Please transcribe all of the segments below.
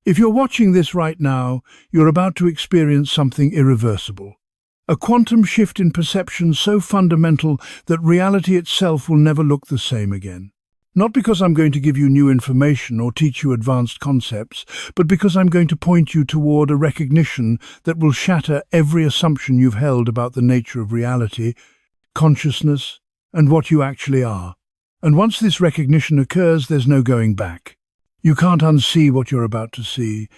If you're watching this right now, you're about to experience something irreversible. A quantum shift in perception so fundamental that reality itself will never look the same again. Not because I'm going to give you new information or teach you advanced concepts, but because I'm going to point you toward a recognition that will shatter every assumption you've held about the nature of reality, consciousness, and what you actually are. And once this recognition occurs, there's no going back. You can't unsee what you're about to see.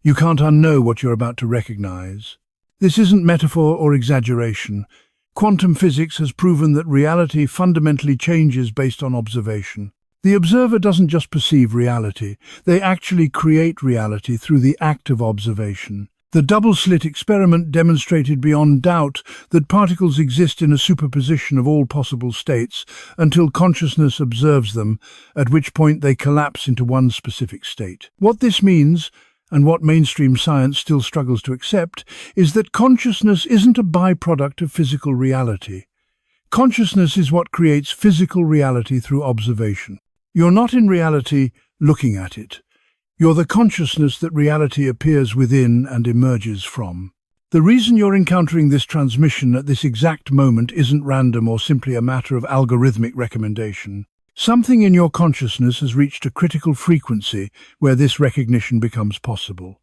You can't unknow what you're about to recognize. This isn't metaphor or exaggeration. Quantum physics has proven that reality fundamentally changes based on observation. The observer doesn't just perceive reality, they actually create reality through the act of observation. The double-slit experiment demonstrated beyond doubt that particles exist in a superposition of all possible states until consciousness observes them, at which point they collapse into one specific state. What this means, and what mainstream science still struggles to accept, is that consciousness isn't a byproduct of physical reality. Consciousness is what creates physical reality through observation. You're not in reality looking at it. You're the consciousness that reality appears within and emerges from. The reason you're encountering this transmission at this exact moment isn't random or simply a matter of algorithmic recommendation. Something in your consciousness has reached a critical frequency where this recognition becomes possible.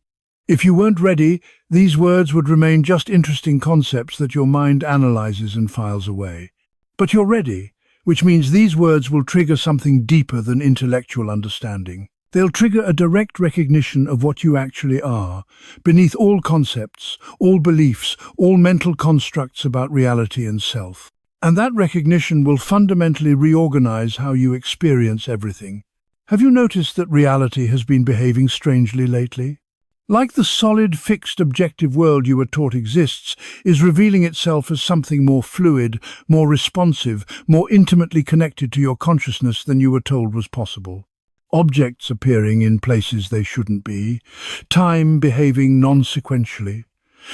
If you weren't ready, these words would remain just interesting concepts that your mind analyzes and files away. But you're ready, which means these words will trigger something deeper than intellectual understanding. They'll trigger a direct recognition of what you actually are, beneath all concepts, all beliefs, all mental constructs about reality and self. And that recognition will fundamentally reorganize how you experience everything. Have you noticed that reality has been behaving strangely lately? Like the solid, fixed, objective world you were taught exists, is revealing itself as something more fluid, more responsive, more intimately connected to your consciousness than you were told was possible. Objects appearing in places they shouldn't be, time behaving non-sequentially,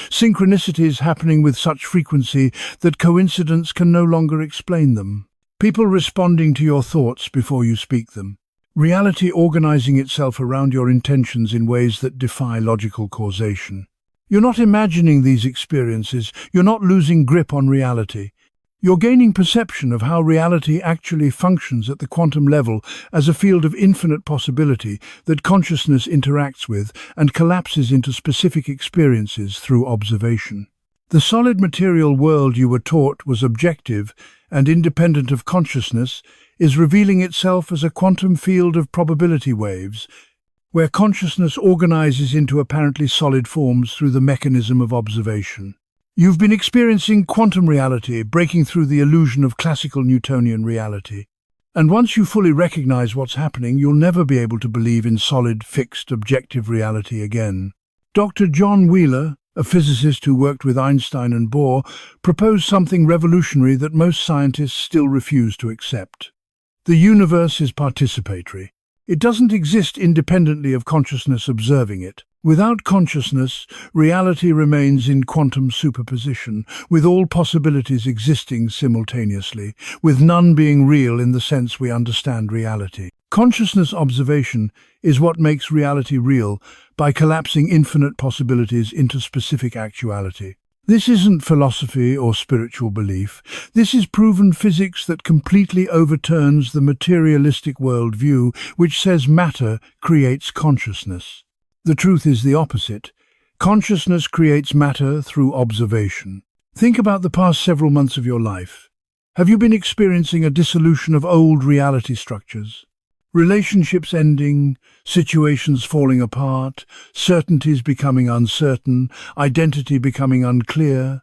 synchronicities happening with such frequency that coincidence can no longer explain them, people responding to your thoughts before you speak them. Reality organizing itself around your intentions in ways that defy logical causation. You're not imagining these experiences, you're not losing grip on reality. You're gaining perception of how reality actually functions at the quantum level as a field of infinite possibility that consciousness interacts with and collapses into specific experiences through observation. The solid material world you were taught was objective and independent of consciousness is revealing itself as a quantum field of probability waves, where consciousness organizes into apparently solid forms through the mechanism of observation. You've been experiencing quantum reality, breaking through the illusion of classical Newtonian reality. And once you fully recognize what's happening, you'll never be able to believe in solid, fixed, objective reality again. Dr. John Wheeler, a physicist who worked with Einstein and Bohr, proposed something revolutionary that most scientists still refuse to accept. The universe is participatory. It doesn't exist independently of consciousness observing it. Without consciousness, reality remains in quantum superposition, with all possibilities existing simultaneously, with none being real in the sense we understand reality. Consciousness observation is what makes reality real by collapsing infinite possibilities into specific actuality. This isn't philosophy or spiritual belief. This is proven physics that completely overturns the materialistic worldview which says matter creates consciousness. The truth is the opposite. Consciousness creates matter through observation. Think about the past several months of your life. Have you been experiencing a dissolution of old reality structures? Relationships ending, situations falling apart, certainties becoming uncertain, identity becoming unclear.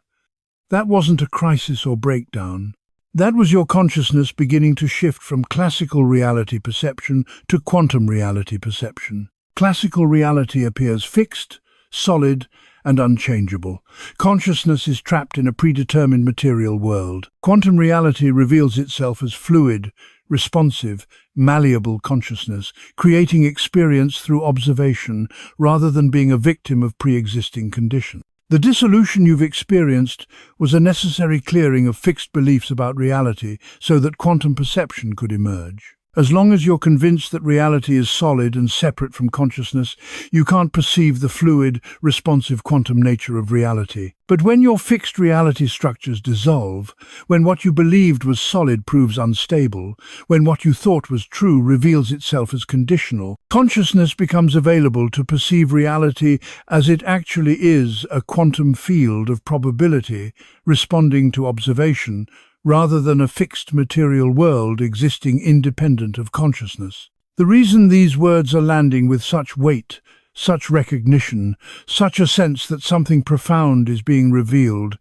That wasn't a crisis or breakdown. That was your consciousness beginning to shift from classical reality perception to quantum reality perception. Classical reality appears fixed, solid, and unchangeable. Consciousness is trapped in a predetermined material world. Quantum reality reveals itself as fluid, responsive, malleable consciousness, creating experience through observation rather than being a victim of pre-existing conditions. The dissolution you've experienced was a necessary clearing of fixed beliefs about reality so that quantum perception could emerge. As long as you're convinced that reality is solid and separate from consciousness, you can't perceive the fluid, responsive quantum nature of reality. But when your fixed reality structures dissolve, when what you believed was solid proves unstable, when what you thought was true reveals itself as conditional, consciousness becomes available to perceive reality as it actually is, a quantum field of probability responding to observation, rather than a fixed material world existing independent of consciousness. The reason these words are landing with such weight, such recognition, such a sense that something profound is being revealed,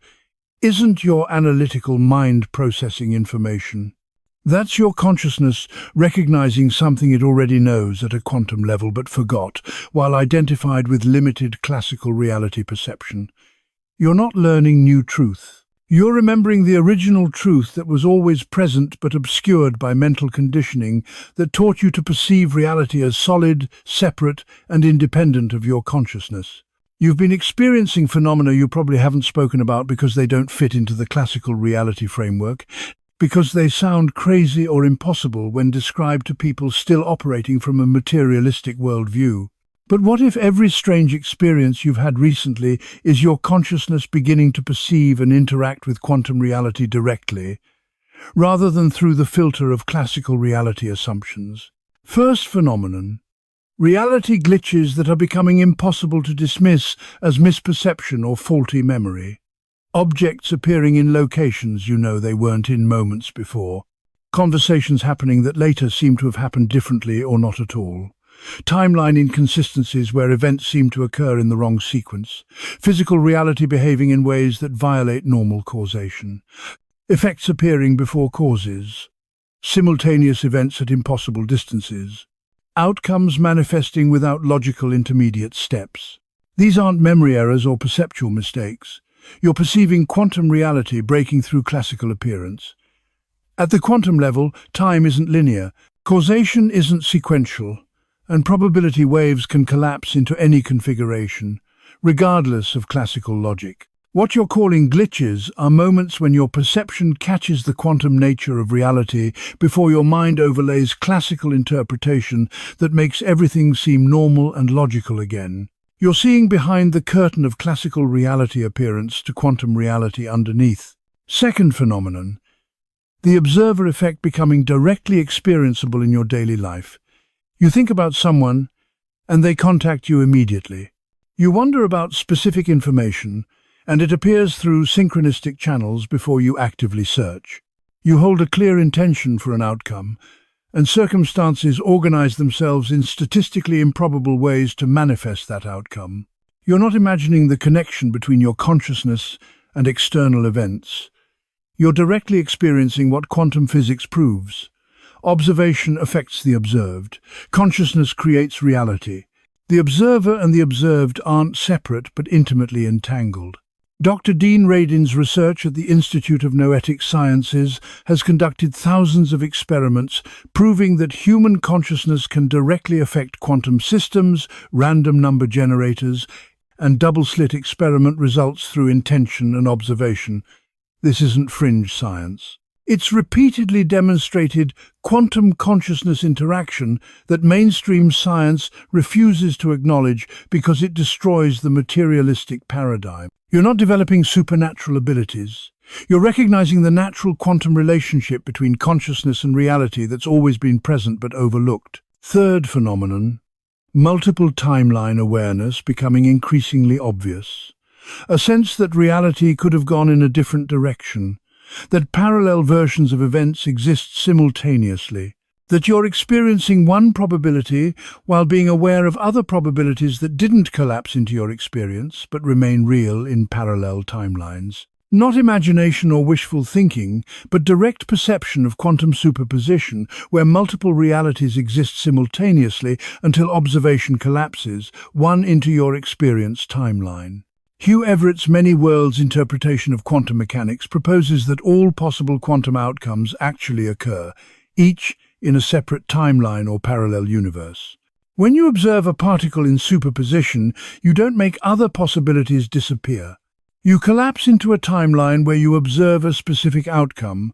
isn't your analytical mind processing information. That's your consciousness recognizing something it already knows at a quantum level but forgot, while identified with limited classical reality perception. You're not learning new truth. You're remembering the original truth that was always present but obscured by mental conditioning that taught you to perceive reality as solid, separate, and independent of your consciousness. You've been experiencing phenomena you probably haven't spoken about because they don't fit into the classical reality framework, because they sound crazy or impossible when described to people still operating from a materialistic worldview. But what if every strange experience you've had recently is your consciousness beginning to perceive and interact with quantum reality directly, rather than through the filter of classical reality assumptions? First phenomenon: reality glitches that are becoming impossible to dismiss as misperception or faulty memory. Objects appearing in locations you know they weren't in moments before. Conversations happening that later seem to have happened differently or not at all. Timeline inconsistencies where events seem to occur in the wrong sequence. Physical reality behaving in ways that violate normal causation. Effects appearing before causes. Simultaneous events at impossible distances. Outcomes manifesting without logical intermediate steps. These aren't memory errors or perceptual mistakes. You're perceiving quantum reality breaking through classical appearance. At the quantum level, time isn't linear, causation isn't sequential, and probability waves can collapse into any configuration, regardless of classical logic. What you're calling glitches are moments when your perception catches the quantum nature of reality before your mind overlays classical interpretation that makes everything seem normal and logical again. You're seeing behind the curtain of classical reality appearance to quantum reality underneath. Second phenomenon: the observer effect becoming directly experienceable in your daily life. You think about someone, and they contact you immediately. You wonder about specific information, and it appears through synchronistic channels before you actively search. You hold a clear intention for an outcome, and circumstances organize themselves in statistically improbable ways to manifest that outcome. You're not imagining the connection between your consciousness and external events. You're directly experiencing what quantum physics proves. Observation affects the observed. Consciousness creates reality. The observer and the observed aren't separate but intimately entangled. Dr. Dean Radin's research at the Institute of Noetic Sciences has conducted thousands of experiments proving that human consciousness can directly affect quantum systems, random number generators, and double-slit experiment results through intention and observation. This isn't fringe science. It's repeatedly demonstrated quantum consciousness interaction that mainstream science refuses to acknowledge because it destroys the materialistic paradigm. You're not developing supernatural abilities. You're recognizing the natural quantum relationship between consciousness and reality that's always been present but overlooked. Third phenomenon: multiple timeline awareness becoming increasingly obvious. A sense that reality could have gone in a different direction. That parallel versions of events exist simultaneously, that you're experiencing one probability while being aware of other probabilities that didn't collapse into your experience but remain real in parallel timelines. Not imagination or wishful thinking, but direct perception of quantum superposition, where multiple realities exist simultaneously until observation collapses, one into your experience timeline. Hugh Everett's many worlds interpretation of quantum mechanics proposes that all possible quantum outcomes actually occur, each in a separate timeline or parallel universe. When you observe a particle in superposition, you don't make other possibilities disappear. You collapse into a timeline where you observe a specific outcome,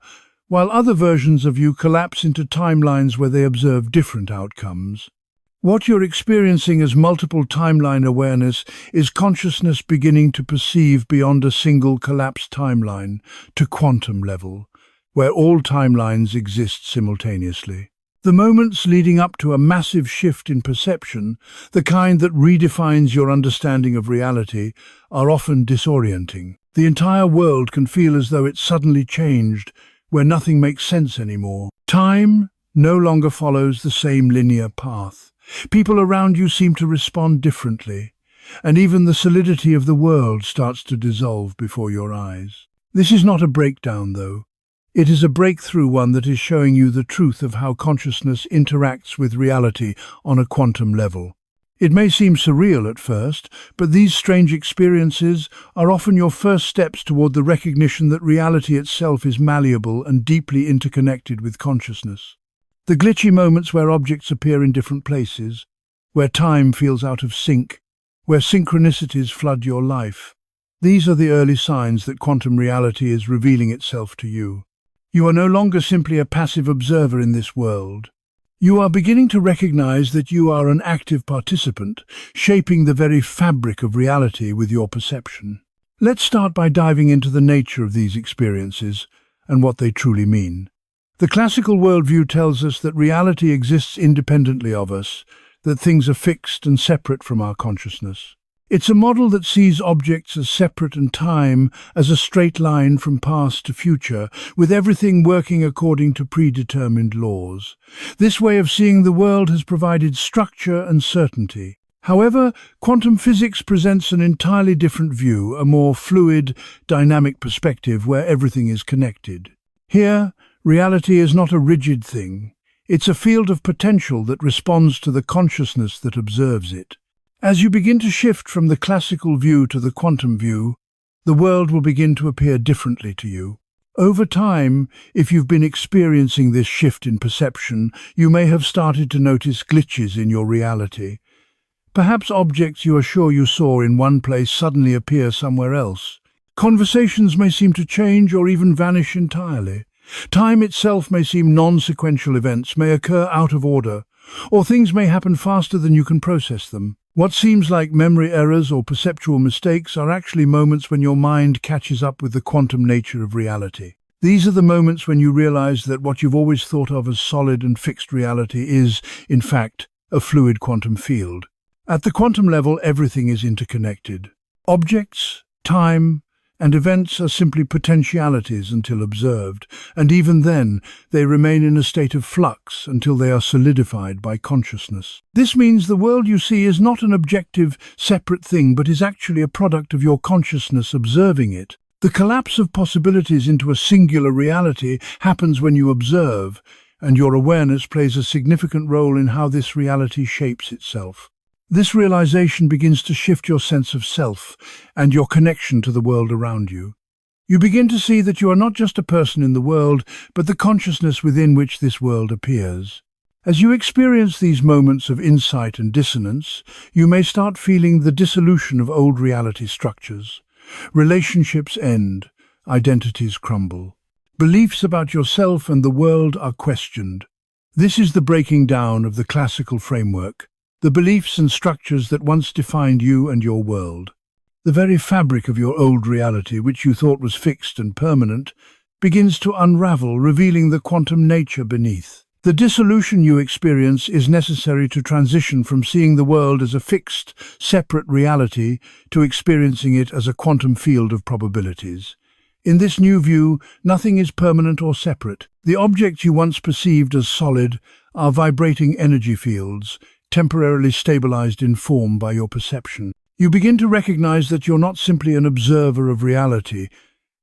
while other versions of you collapse into timelines where they observe different outcomes. What you're experiencing as multiple timeline awareness is consciousness beginning to perceive beyond a single collapsed timeline to quantum level, where all timelines exist simultaneously. The moments leading up to a massive shift in perception, the kind that redefines your understanding of reality, are often disorienting. The entire world can feel as though it's suddenly changed, where nothing makes sense anymore. Time no longer follows the same linear path. People around you seem to respond differently, and even the solidity of the world starts to dissolve before your eyes. This is not a breakdown, though. It is a breakthrough, one that is showing you the truth of how consciousness interacts with reality on a quantum level. It may seem surreal at first, but these strange experiences are often your first steps toward the recognition that reality itself is malleable and deeply interconnected with consciousness. The glitchy moments where objects appear in different places, where time feels out of sync, where synchronicities flood your life. These are the early signs that quantum reality is revealing itself to you. You are no longer simply a passive observer in this world. You are beginning to recognize that you are an active participant, shaping the very fabric of reality with your perception. Let's start by diving into the nature of these experiences and what they truly mean. The classical worldview tells us that reality exists independently of us, that things are fixed and separate from our consciousness. It's a model that sees objects as separate and time as a straight line from past to future, with everything working according to predetermined laws. This way of seeing the world has provided structure and certainty. However, quantum physics presents an entirely different view, a more fluid, dynamic perspective where everything is connected. Here, reality is not a rigid thing. It's a field of potential that responds to the consciousness that observes it. As you begin to shift from the classical view to the quantum view, the world will begin to appear differently to you. Over time, if you've been experiencing this shift in perception, you may have started to notice glitches in your reality. Perhaps objects you are sure you saw in one place suddenly appear somewhere else. Conversations may seem to change or even vanish entirely. Time itself may seem non-sequential, events may occur out of order, or things may happen faster than you can process them. What seems like memory errors or perceptual mistakes are actually moments when your mind catches up with the quantum nature of reality. These are the moments when you realize that what you've always thought of as solid and fixed reality is, in fact, a fluid quantum field. At the quantum level, everything is interconnected. Objects, time, and events are simply potentialities until observed, and even then, they remain in a state of flux until they are solidified by consciousness. This means the world you see is not an objective, separate thing, but is actually a product of your consciousness observing it. The collapse of possibilities into a singular reality happens when you observe, and your awareness plays a significant role in how this reality shapes itself. This realization begins to shift your sense of self and your connection to the world around you. You begin to see that you are not just a person in the world, but the consciousness within which this world appears. As you experience these moments of insight and dissonance, you may start feeling the dissolution of old reality structures. Relationships end, identities crumble. Beliefs about yourself and the world are questioned. This is the breaking down of the classical framework. The beliefs and structures that once defined you and your world. The very fabric of your old reality, which you thought was fixed and permanent, begins to unravel, revealing the quantum nature beneath. The dissolution you experience is necessary to transition from seeing the world as a fixed, separate reality to experiencing it as a quantum field of probabilities. In this new view, nothing is permanent or separate. The objects you once perceived as solid are vibrating energy fields, temporarily stabilized in form by your perception. You begin to recognize that you're not simply an observer of reality,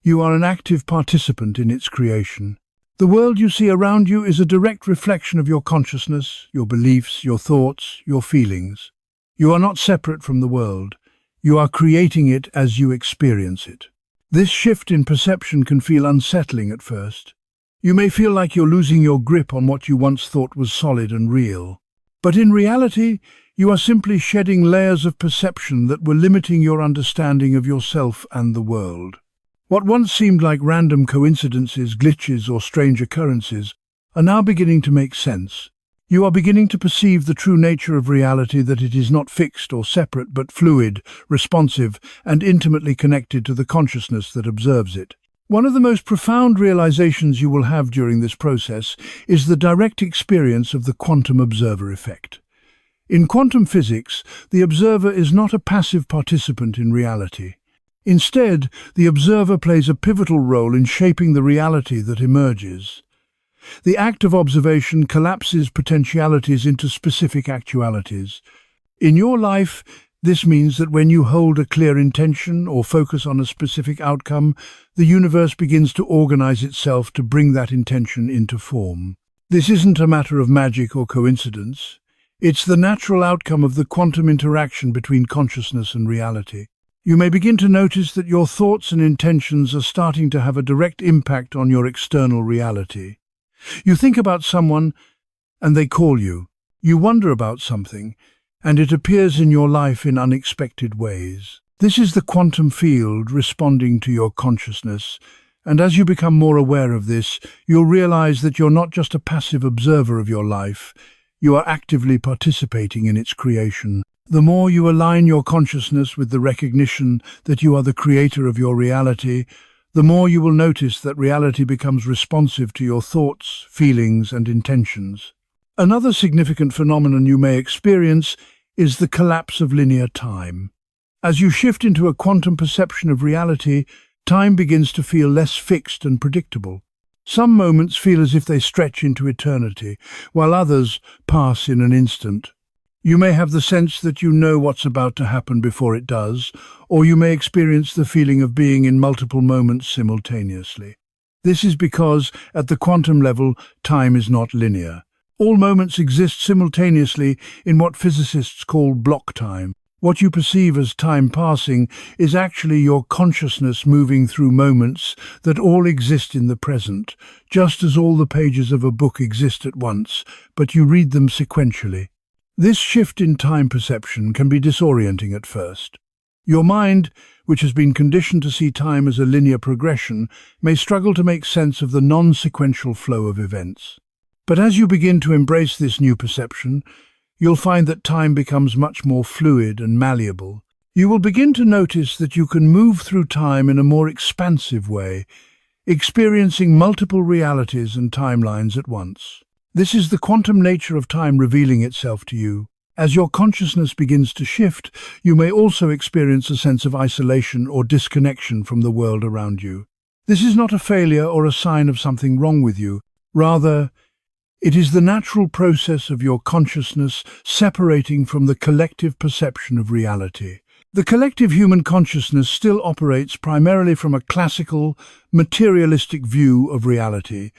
you are an active participant in its creation. The world you see around you is a direct reflection of your consciousness, your beliefs, your thoughts, your feelings. You are not separate from the world, you are creating it as you experience it. This shift in perception can feel unsettling at first. You may feel like you're losing your grip on what you once thought was solid and real. But in reality, you are simply shedding layers of perception that were limiting your understanding of yourself and the world. What once seemed like random coincidences, glitches, or strange occurrences are now beginning to make sense. You are beginning to perceive the true nature of reality, that it is not fixed or separate, but fluid, responsive, and intimately connected to the consciousness that observes it. One of the most profound realizations you will have during this process is the direct experience of the quantum observer effect. In quantum physics, the observer is not a passive participant in reality. Instead, the observer plays a pivotal role in shaping the reality that emerges. The act of observation collapses potentialities into specific actualities. In your life, this means that when you hold a clear intention or focus on a specific outcome, the universe begins to organize itself to bring that intention into form. This isn't a matter of magic or coincidence. It's the natural outcome of the quantum interaction between consciousness and reality. You may begin to notice that your thoughts and intentions are starting to have a direct impact on your external reality. You think about someone and they call you. You wonder about something and it appears in your life in unexpected ways. This is the quantum field responding to your consciousness, and as you become more aware of this, you'll realize that you're not just a passive observer of your life, you are actively participating in its creation. The more you align your consciousness with the recognition that you are the creator of your reality, the more you will notice that reality becomes responsive to your thoughts, feelings, and intentions. Another significant phenomenon you may experience is the collapse of linear time. As you shift into a quantum perception of reality, time begins to feel less fixed and predictable. Some moments feel as if they stretch into eternity, while others pass in an instant. You may have the sense that you know what's about to happen before it does, or you may experience the feeling of being in multiple moments simultaneously. This is because, at the quantum level, time is not linear. All moments exist simultaneously in what physicists call block time. What you perceive as time passing is actually your consciousness moving through moments that all exist in the present, just as all the pages of a book exist at once, but you read them sequentially. This shift in time perception can be disorienting at first. Your mind, which has been conditioned to see time as a linear progression, may struggle to make sense of the non-sequential flow of events. But as you begin to embrace this new perception, you'll find that time becomes much more fluid and malleable. You will begin to notice that you can move through time in a more expansive way, experiencing multiple realities and timelines at once. This is the quantum nature of time revealing itself to you. As your consciousness begins to shift, you may also experience a sense of isolation or disconnection from the world around you. This is not a failure or a sign of something wrong with you. Rather, it is the natural process of your consciousness separating from the collective perception of reality. The collective human consciousness still operates primarily from a classical, materialistic view of reality,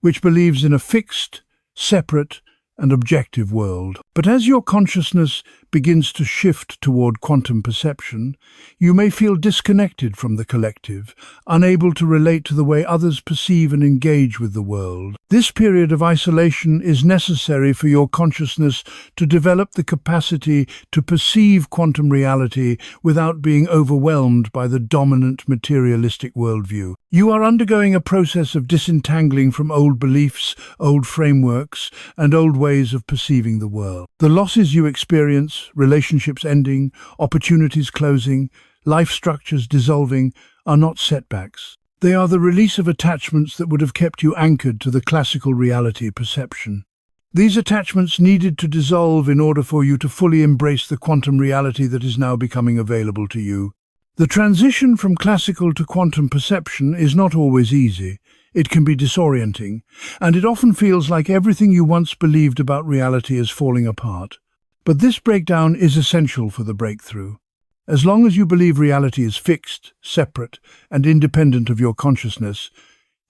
which believes in a fixed, separate, and objective world. But as your consciousness begins to shift toward quantum perception, you may feel disconnected from the collective, unable to relate to the way others perceive and engage with the world. This period of isolation is necessary for your consciousness to develop the capacity to perceive quantum reality without being overwhelmed by the dominant materialistic worldview. You are undergoing a process of disentangling from old beliefs, old frameworks, and old ways of perceiving the world. The losses you experience, relationships ending, opportunities closing, life structures dissolving, are not setbacks. They are the release of attachments that would have kept you anchored to the classical reality perception. These attachments needed to dissolve in order for you to fully embrace the quantum reality that is now becoming available to you. The transition from classical to quantum perception is not always easy. It can be disorienting, and it often feels like everything you once believed about reality is falling apart. But this breakdown is essential for the breakthrough. As long as you believe reality is fixed, separate, and independent of your consciousness,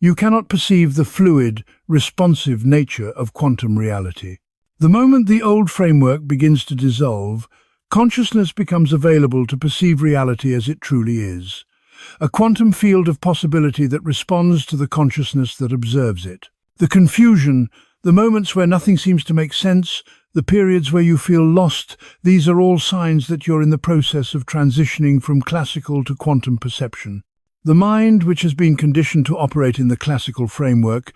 you cannot perceive the fluid, responsive nature of quantum reality. The moment the old framework begins to dissolve, consciousness becomes available to perceive reality as it truly is, a quantum field of possibility that responds to the consciousness that observes it. The confusion, the moments where nothing seems to make sense, the periods where you feel lost, these are all signs that you're in the process of transitioning from classical to quantum perception. The mind, which has been conditioned to operate in the classical framework,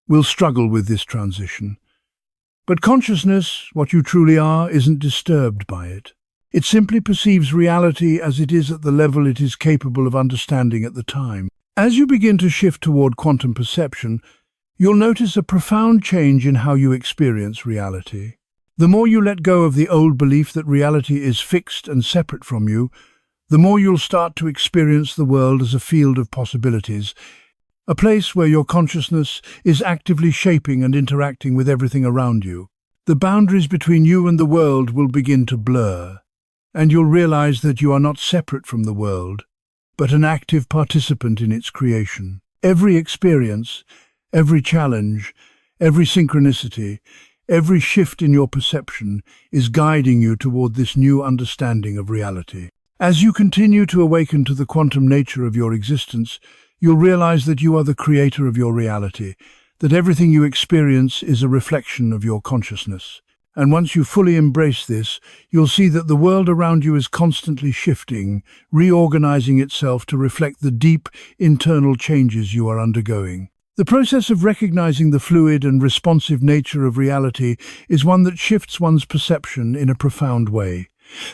will struggle with this transition. But consciousness, what you truly are, isn't disturbed by it. It simply perceives reality as it is at the level it is capable of understanding at the time. As you begin to shift toward quantum perception, you'll notice a profound change in how you experience reality. The more you let go of the old belief that reality is fixed and separate from you, the more you'll start to experience the world as a field of possibilities, a place where your consciousness is actively shaping and interacting with everything around you. The boundaries between you and the world will begin to blur, and you'll realize that you are not separate from the world, but an active participant in its creation. Every experience, every challenge, every synchronicity, every shift in your perception is guiding you toward this new understanding of reality. As you continue to awaken to the quantum nature of your existence, you'll realize that you are the creator of your reality, that everything you experience is a reflection of your consciousness. And once you fully embrace this, you'll see that the world around you is constantly shifting, reorganizing itself to reflect the deep internal changes you are undergoing. The process of recognizing the fluid and responsive nature of reality is one that shifts one's perception in a profound way.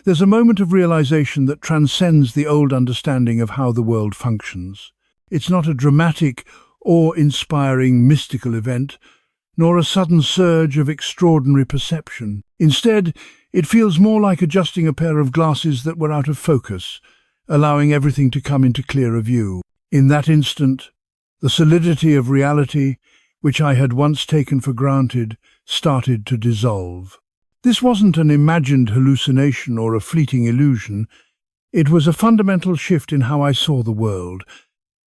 There's a moment of realization that transcends the old understanding of how the world functions. It's not a dramatic, awe-inspiring, mystical event, nor a sudden surge of extraordinary perception. Instead, it feels more like adjusting a pair of glasses that were out of focus, allowing everything to come into clearer view. In that instant, the solidity of reality, which I had once taken for granted, started to dissolve. This wasn't an imagined hallucination or a fleeting illusion. It was a fundamental shift in how I saw the world,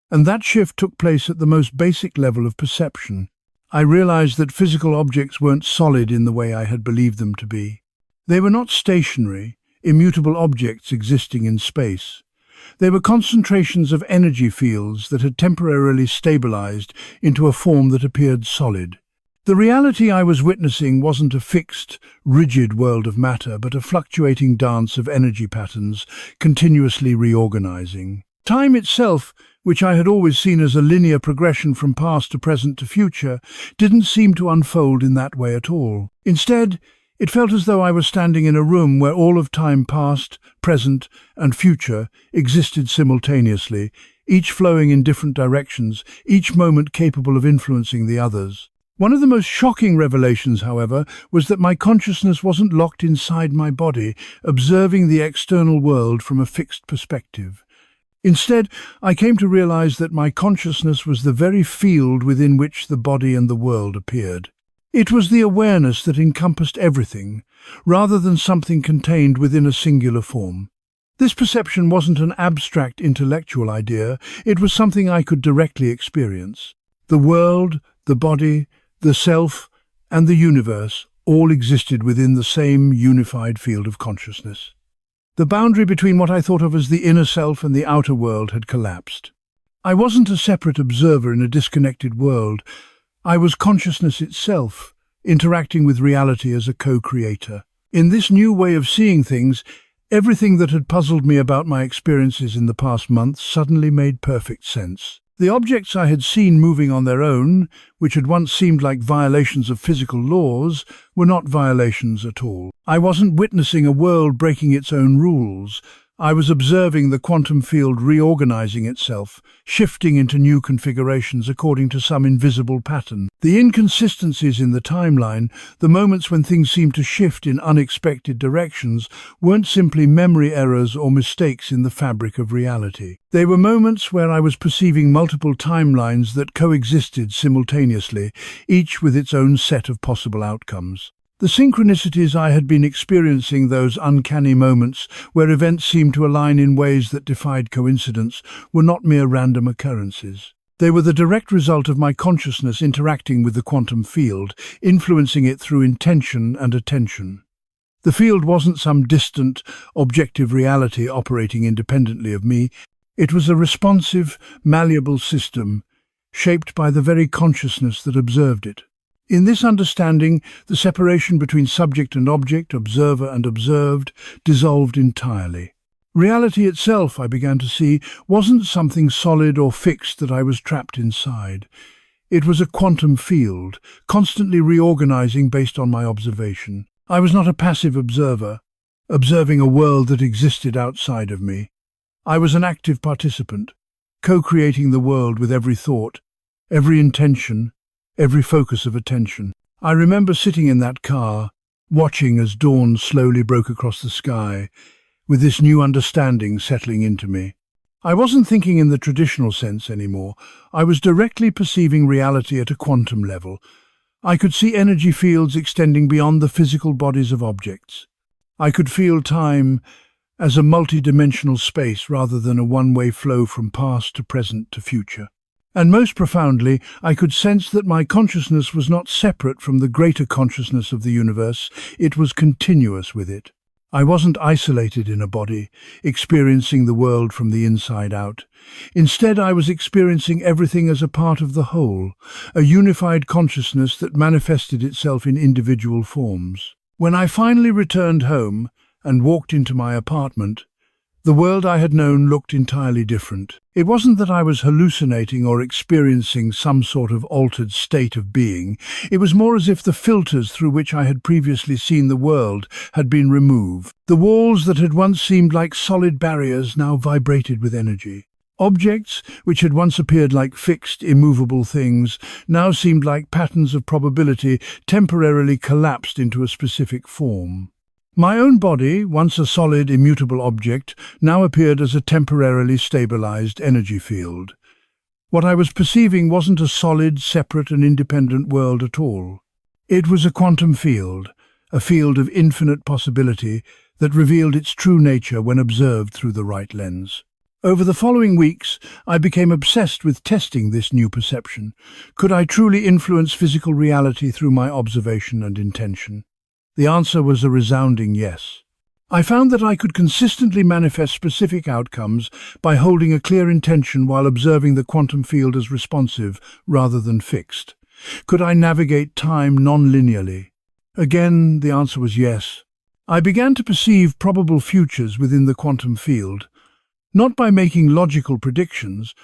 and that shift took place at the most basic level of perception. I realized that physical objects weren't solid in the way I had believed them to be. They were not stationary, immutable objects existing in space. They were concentrations of energy fields that had temporarily stabilized into a form that appeared solid. The reality I was witnessing wasn't a fixed, rigid world of matter, but a fluctuating dance of energy patterns, continuously reorganizing. Time itself, which I had always seen as a linear progression from past to present to future, didn't seem to unfold in that way at all. Instead, it felt as though I was standing in a room where all of time past, present, and future existed simultaneously, each flowing in different directions, each moment capable of influencing the others. One of the most shocking revelations, however, was that my consciousness wasn't locked inside my body, observing the external world from a fixed perspective. Instead, I came to realize that my consciousness was the very field within which the body and the world appeared. It was the awareness that encompassed everything, rather than something contained within a singular form. This perception wasn't an abstract intellectual idea, it was something I could directly experience. The world, the body, the self, and the universe all existed within the same unified field of consciousness. The boundary between what I thought of as the inner self and the outer world had collapsed. I wasn't a separate observer in a disconnected world. I was consciousness itself, interacting with reality as a co-creator. In this new way of seeing things, everything that had puzzled me about my experiences in the past months suddenly made perfect sense. The objects I had seen moving on their own, which had once seemed like violations of physical laws, were not violations at all. I wasn't witnessing a world breaking its own rules. I was observing the quantum field reorganizing itself, shifting into new configurations according to some invisible pattern. The inconsistencies in the timeline, the moments when things seemed to shift in unexpected directions, weren't simply memory errors or mistakes in the fabric of reality. They were moments where I was perceiving multiple timelines that coexisted simultaneously, each with its own set of possible outcomes. The synchronicities I had been experiencing, those uncanny moments where events seemed to align in ways that defied coincidence, were not mere random occurrences. They were the direct result of my consciousness interacting with the quantum field, influencing it through intention and attention. The field wasn't some distant, objective reality operating independently of me. It was a responsive, malleable system, shaped by the very consciousness that observed it. In this understanding, the separation between subject and object, observer and observed, dissolved entirely. Reality itself, I began to see, wasn't something solid or fixed that I was trapped inside. It was a quantum field, constantly reorganizing based on my observation. I was not a passive observer, observing a world that existed outside of me. I was an active participant, co-creating the world with every thought, every intention, every focus of attention. I remember sitting in that car, watching as dawn slowly broke across the sky, with this new understanding settling into me. I wasn't thinking in the traditional sense anymore. I was directly perceiving reality at a quantum level. I could see energy fields extending beyond the physical bodies of objects. I could feel time as a multi-dimensional space rather than a one-way flow from past to present to future. And most profoundly, I could sense that my consciousness was not separate from the greater consciousness of the universe. It was continuous with it. I wasn't isolated in a body, experiencing the world from the inside out. Instead, I was experiencing everything as a part of the whole, a unified consciousness that manifested itself in individual forms. When I finally returned home and walked into my apartment, the world I had known looked entirely different. It wasn't that I was hallucinating or experiencing some sort of altered state of being. It was more as if the filters through which I had previously seen the world had been removed. The walls that had once seemed like solid barriers now vibrated with energy. Objects, which had once appeared like fixed, immovable things, now seemed like patterns of probability temporarily collapsed into a specific form. My own body, once a solid, immutable object, now appeared as a temporarily stabilized energy field. What I was perceiving wasn't a solid, separate and independent world at all. It was a quantum field, a field of infinite possibility that revealed its true nature when observed through the right lens. Over the following weeks, I became obsessed with testing this new perception. Could I truly influence physical reality through my observation and intention? The answer was a resounding yes. I found that I could consistently manifest specific outcomes by holding a clear intention while observing the quantum field as responsive rather than fixed. Could I navigate time non-linearly? Again, the answer was yes. I began to perceive probable futures within the quantum field, not by making logical predictions,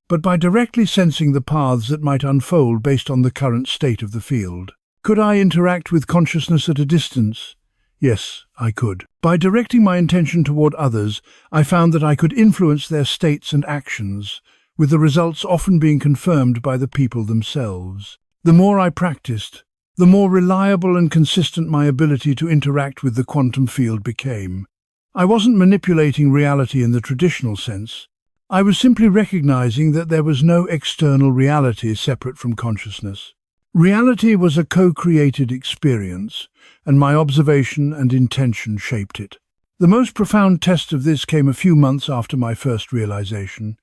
but by directly sensing the paths that might unfold based on the current state of the field. Could I interact with consciousness at a distance? Yes, I could. By directing my intention toward others, I found that I could influence their states and actions, with the results often being confirmed by the people themselves. The more I practiced, the more reliable and consistent my ability to interact with the quantum field became. I wasn't manipulating reality in the traditional sense. I was simply recognizing that there was no external reality separate from consciousness. Reality was a co-created experience, and my observation and intention shaped it. The most profound test of this came a few months after my first realization.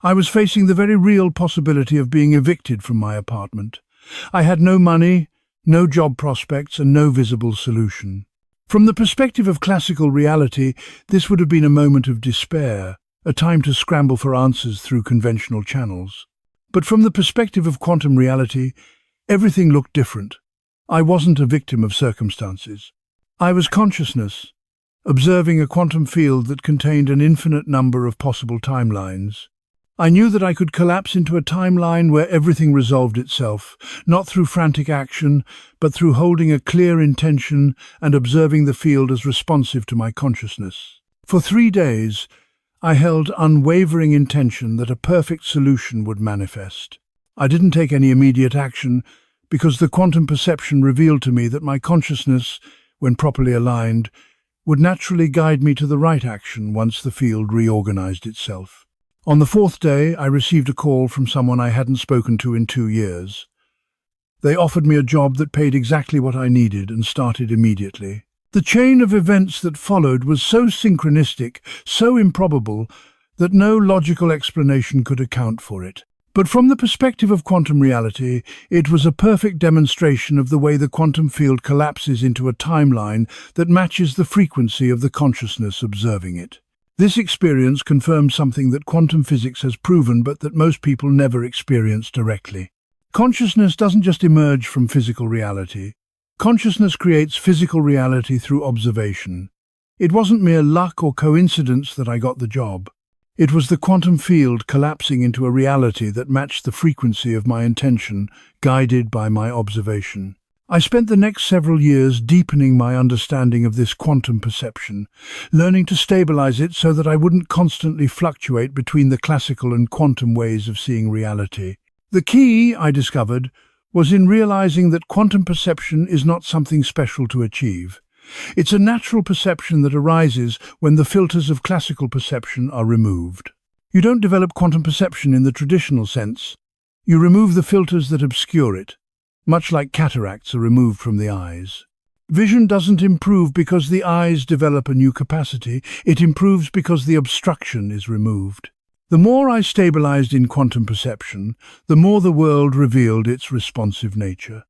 I was facing the very real possibility of being evicted from my apartment. I had no money, no job prospects, and no visible solution. From the perspective of classical reality, this would have been a moment of despair, a time to scramble for answers through conventional channels. But from the perspective of quantum reality, everything looked different. I wasn't a victim of circumstances. I was consciousness, observing a quantum field that contained an infinite number of possible timelines. I knew that I could collapse into a timeline where everything resolved itself, not through frantic action, but through holding a clear intention and observing the field as responsive to my consciousness. For 3 days, I held unwavering intention that a perfect solution would manifest. I didn't take any immediate action because the quantum perception revealed to me that my consciousness, when properly aligned, would naturally guide me to the right action once the field reorganized itself. On the 4th day, I received a call from someone I hadn't spoken to in 2 years. They offered me a job that paid exactly what I needed and started immediately. The chain of events that followed was so synchronistic, so improbable, that no logical explanation could account for it. But from the perspective of quantum reality, it was a perfect demonstration of the way the quantum field collapses into a timeline that matches the frequency of the consciousness observing it. This experience confirmed something that quantum physics has proven but that most people never experience directly. Consciousness doesn't just emerge from physical reality. Consciousness creates physical reality through observation. It wasn't mere luck or coincidence that I got the job. It was the quantum field collapsing into a reality that matched the frequency of my intention, guided by my observation. I spent the next several years deepening my understanding of this quantum perception, learning to stabilize it so that I wouldn't constantly fluctuate between the classical and quantum ways of seeing reality. The key, I discovered, was in realizing that quantum perception is not something special to achieve. It's a natural perception that arises when the filters of classical perception are removed. You don't develop quantum perception in the traditional sense. You remove the filters that obscure it, much like cataracts are removed from the eyes. Vision doesn't improve because the eyes develop a new capacity. It improves because the obstruction is removed. The more I stabilized in quantum perception, the more the world revealed its responsive nature.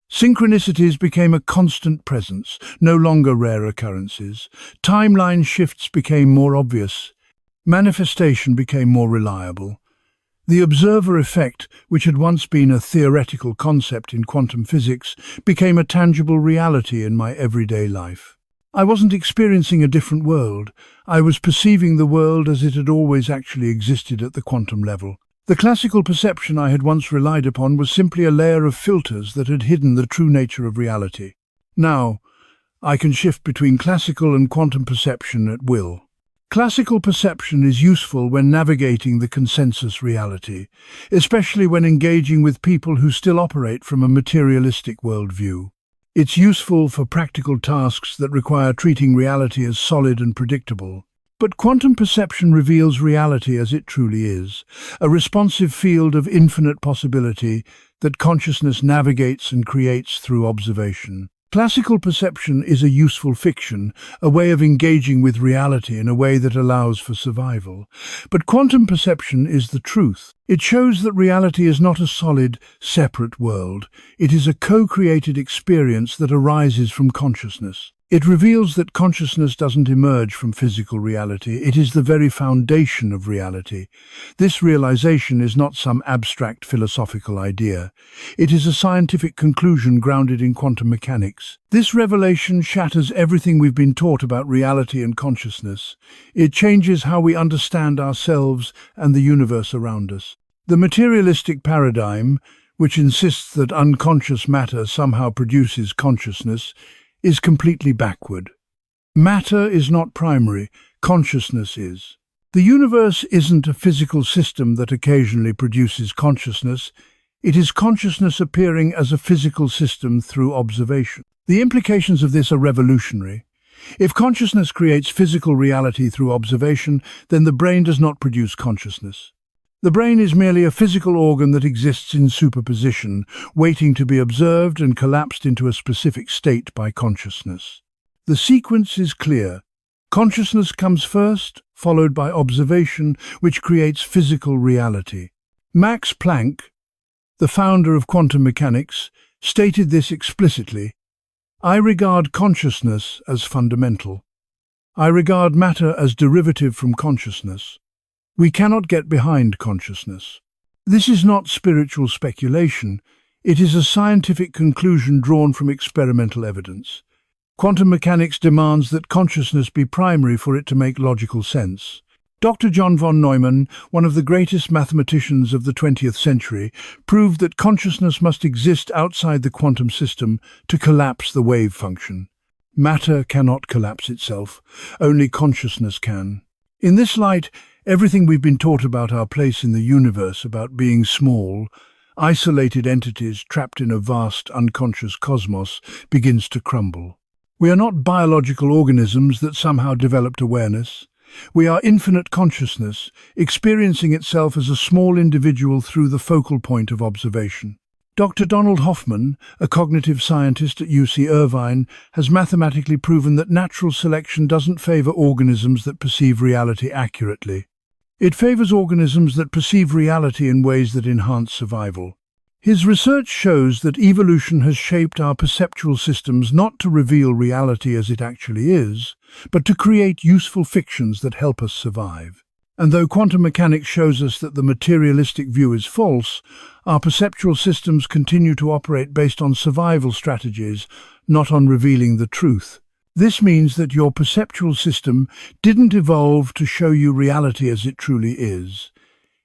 Synchronicities became a constant presence, no longer rare occurrences. Timeline shifts became more obvious. Manifestation became more reliable. The observer effect, which had once been a theoretical concept in quantum physics, became a tangible reality in my everyday life. I wasn't experiencing a different world. I was perceiving the world as it had always actually existed at the quantum level. The classical perception I had once relied upon was simply a layer of filters that had hidden the true nature of reality. Now, I can shift between classical and quantum perception at will. Classical perception is useful when navigating the consensus reality, especially when engaging with people who still operate from a materialistic worldview. It's useful for practical tasks that require treating reality as solid and predictable. But quantum perception reveals reality as it truly is, a responsive field of infinite possibility that consciousness navigates and creates through observation. Classical perception is a useful fiction, a way of engaging with reality in a way that allows for survival. But quantum perception is the truth. It shows that reality is not a solid, separate world. It is a co-created experience that arises from consciousness. It reveals that consciousness doesn't emerge from physical reality. It is the very foundation of reality. This realization is not some abstract philosophical idea. It is a scientific conclusion grounded in quantum mechanics. This revelation shatters everything we've been taught about reality and consciousness. It changes how we understand ourselves and the universe around us. The materialistic paradigm, which insists that unconscious matter somehow produces consciousness, is completely backward. Matter is not primary, consciousness is. The universe isn't a physical system that occasionally produces consciousness. It is consciousness appearing as a physical system through observation. The implications of this are revolutionary. If consciousness creates physical reality through observation, then the brain does not produce consciousness. The brain is merely a physical organ that exists in superposition, waiting to be observed and collapsed into a specific state by consciousness. The sequence is clear. Consciousness comes first, followed by observation, which creates physical reality. Max Planck, the founder of quantum mechanics, stated this explicitly. I regard consciousness as fundamental. I regard matter as derivative from consciousness. We cannot get behind consciousness. This is not spiritual speculation. It is a scientific conclusion drawn from experimental evidence. Quantum mechanics demands that consciousness be primary for it to make logical sense. Dr. John von Neumann, one of the greatest mathematicians of the 20th century, proved that consciousness must exist outside the quantum system to collapse the wave function. Matter cannot collapse itself. Only consciousness can. In this light, everything we've been taught about our place in the universe, about being small, isolated entities trapped in a vast, unconscious cosmos, begins to crumble. We are not biological organisms that somehow developed awareness. We are infinite consciousness, experiencing itself as a small individual through the focal point of observation. Dr. Donald Hoffman, a cognitive scientist at UC Irvine, has mathematically proven that natural selection doesn't favor organisms that perceive reality accurately. It favors organisms that perceive reality in ways that enhance survival. His research shows that evolution has shaped our perceptual systems not to reveal reality as it actually is, but to create useful fictions that help us survive. And though quantum mechanics shows us that the materialistic view is false, our perceptual systems continue to operate based on survival strategies, not on revealing the truth. This means that your perceptual system didn't evolve to show you reality as it truly is.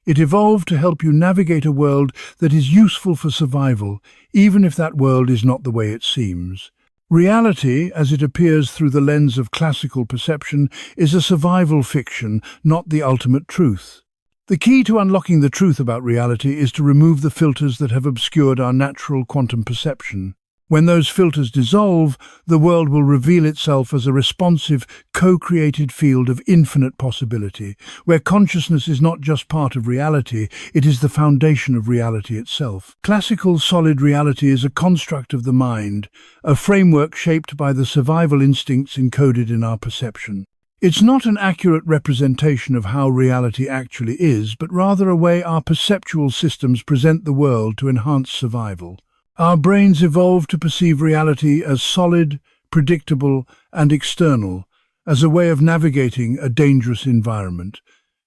It evolved to help you navigate a world that is useful for survival, even if that world is not the way it seems. Reality, as it appears through the lens of classical perception, is a survival fiction, not the ultimate truth. The key to unlocking the truth about reality is to remove the filters that have obscured our natural quantum perception. When those filters dissolve, the world will reveal itself as a responsive, co-created field of infinite possibility, where consciousness is not just part of reality, it is the foundation of reality itself. Classical solid reality is a construct of the mind, a framework shaped by the survival instincts encoded in our perception. It's not an accurate representation of how reality actually is, but rather a way our perceptual systems present the world to enhance survival. Our brains evolved to perceive reality as solid, predictable, and external, as a way of navigating a dangerous environment.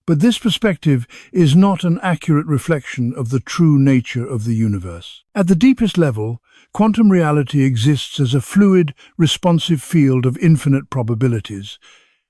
But this perspective is not an accurate reflection of the true nature of the universe. At the deepest level, quantum reality exists as a fluid, responsive field of infinite probabilities,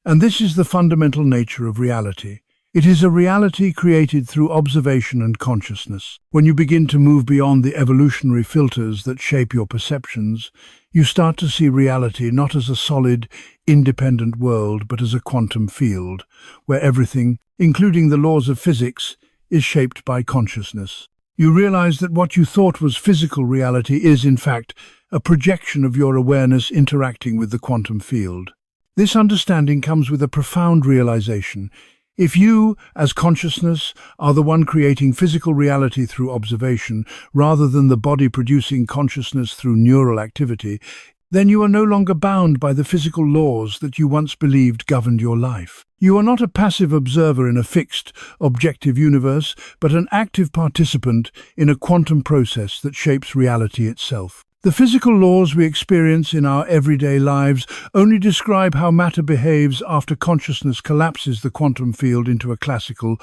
and this is the fundamental nature of reality. It is a reality created through observation and consciousness. When you begin to move beyond the evolutionary filters that shape your perceptions, you start to see reality not as a solid, independent world, but as a quantum field, where everything, including the laws of physics, is shaped by consciousness. You realize that what you thought was physical reality is, in fact, a projection of your awareness interacting with the quantum field. This understanding comes with a profound realization. If you, as consciousness, are the one creating physical reality through observation, rather than the body producing consciousness through neural activity, then you are no longer bound by the physical laws that you once believed governed your life. You are not a passive observer in a fixed, objective universe, but an active participant in a quantum process that shapes reality itself. The physical laws we experience in our everyday lives only describe how matter behaves after consciousness collapses the quantum field into a classical,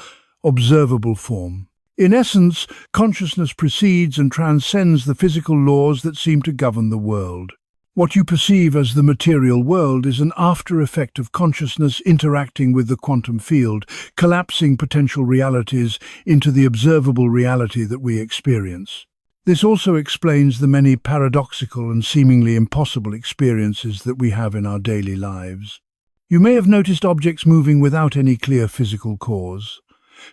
observable form. In essence, consciousness precedes and transcends the physical laws that seem to govern the world. What you perceive as the material world is an after-effect of consciousness interacting with the quantum field, collapsing potential realities into the observable reality that we experience. This also explains the many paradoxical and seemingly impossible experiences that we have in our daily lives. You may have noticed objects moving without any clear physical cause,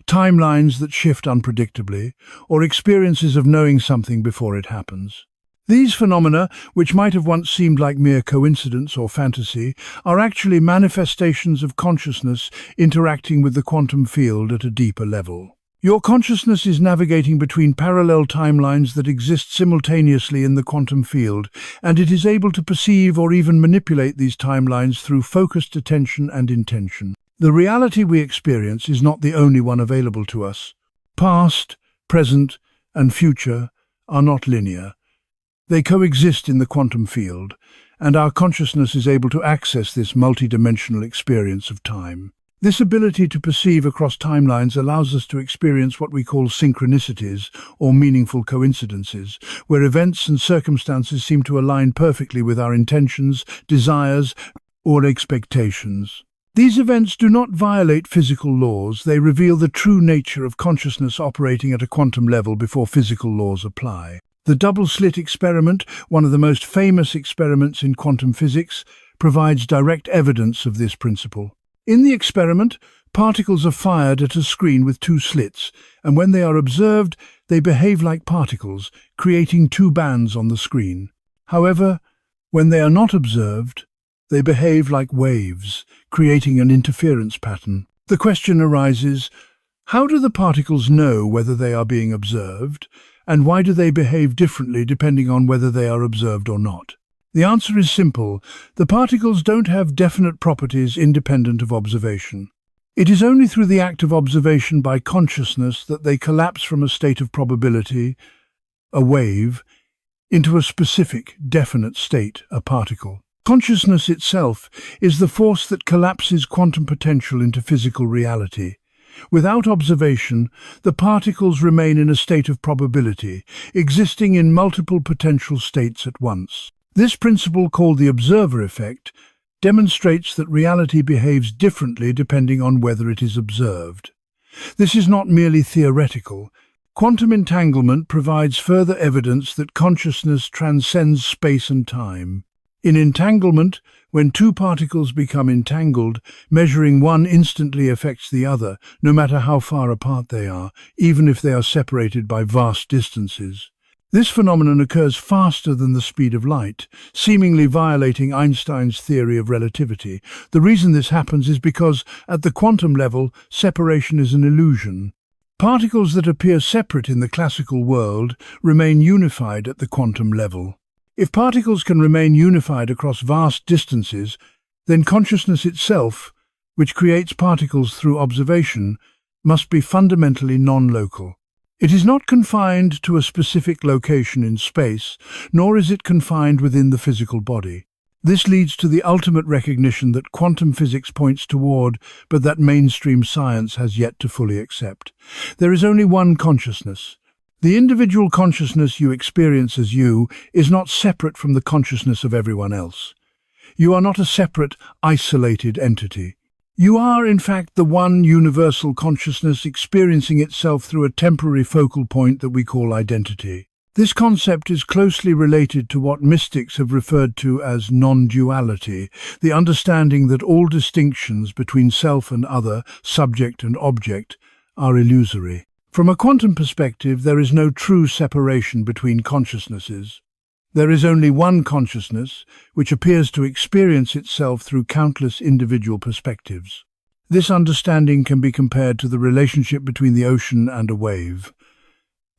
timelines that shift unpredictably, or experiences of knowing something before it happens. These phenomena, which might have once seemed like mere coincidence or fantasy, are actually manifestations of consciousness interacting with the quantum field at a deeper level. Your consciousness is navigating between parallel timelines that exist simultaneously in the quantum field, and it is able to perceive or even manipulate these timelines through focused attention and intention. The reality we experience is not the only one available to us. Past, present, and future are not linear. They coexist in the quantum field, and our consciousness is able to access this multidimensional experience of time. This ability to perceive across timelines allows us to experience what we call synchronicities, or meaningful coincidences, where events and circumstances seem to align perfectly with our intentions, desires, or expectations. These events do not violate physical laws, they reveal the true nature of consciousness operating at a quantum level before physical laws apply. The double-slit experiment, one of the most famous experiments in quantum physics, provides direct evidence of this principle. In the experiment, particles are fired at a screen with two slits, and when they are observed, they behave like particles, creating two bands on the screen. However, when they are not observed, they behave like waves, creating an interference pattern. The question arises, how do the particles know whether they are being observed, and why do they behave differently depending on whether they are observed or not? The answer is simple. The particles don't have definite properties independent of observation. It is only through the act of observation by consciousness that they collapse from a state of probability, a wave, into a specific, definite state, a particle. Consciousness itself is the force that collapses quantum potential into physical reality. Without observation, the particles remain in a state of probability, existing in multiple potential states at once. This principle, called the observer effect, demonstrates that reality behaves differently depending on whether it is observed. This is not merely theoretical. Quantum entanglement provides further evidence that consciousness transcends space and time. In entanglement, when two particles become entangled, measuring one instantly affects the other, no matter how far apart they are, even if they are separated by vast distances. This phenomenon occurs faster than the speed of light, seemingly violating Einstein's theory of relativity. The reason this happens is because, at the quantum level, separation is an illusion. Particles that appear separate in the classical world remain unified at the quantum level. If particles can remain unified across vast distances, then consciousness itself, which creates particles through observation, must be fundamentally non-local. It is not confined to a specific location in space, nor is it confined within the physical body. This leads to the ultimate recognition that quantum physics points toward, but that mainstream science has yet to fully accept. There is only one consciousness. The individual consciousness you experience as you is not separate from the consciousness of everyone else. You are not a separate, isolated entity. You are, in fact, the one universal consciousness experiencing itself through a temporary focal point that we call identity. This concept is closely related to what mystics have referred to as non-duality, the understanding that all distinctions between self and other, subject and object, are illusory. From a quantum perspective, there is no true separation between consciousnesses. There is only one consciousness, which appears to experience itself through countless individual perspectives. This understanding can be compared to the relationship between the ocean and a wave.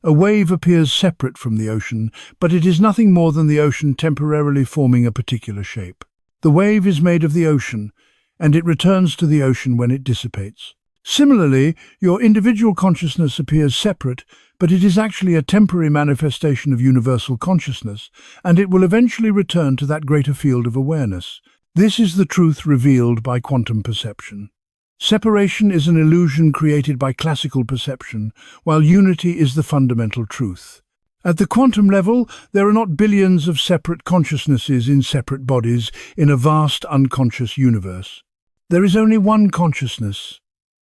A wave appears separate from the ocean, but it is nothing more than the ocean temporarily forming a particular shape. The wave is made of the ocean, and it returns to the ocean when it dissipates. Similarly, your individual consciousness appears separate, but it is actually a temporary manifestation of universal consciousness, and it will eventually return to that greater field of awareness. This is the truth revealed by quantum perception. Separation is an illusion created by classical perception, while unity is the fundamental truth. At the quantum level, there are not billions of separate consciousnesses in separate bodies in a vast unconscious universe. There is only one consciousness,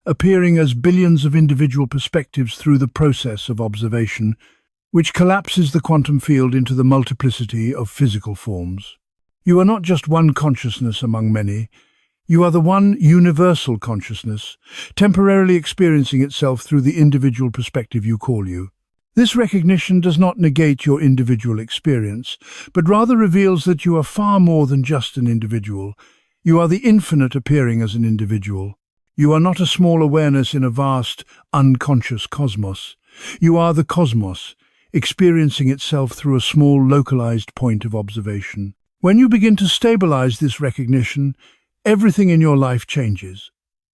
appearing as billions of individual perspectives through the process of observation, which collapses the quantum field into the multiplicity of physical forms. You are not just one consciousness among many. You are the one universal consciousness, temporarily experiencing itself through the individual perspective you call you. This recognition does not negate your individual experience, but rather reveals that you are far more than just an individual. You are the infinite appearing as an individual. You are not a small awareness in a vast, unconscious cosmos. You are the cosmos, experiencing itself through a small, localized point of observation. When you begin to stabilize this recognition, everything in your life changes.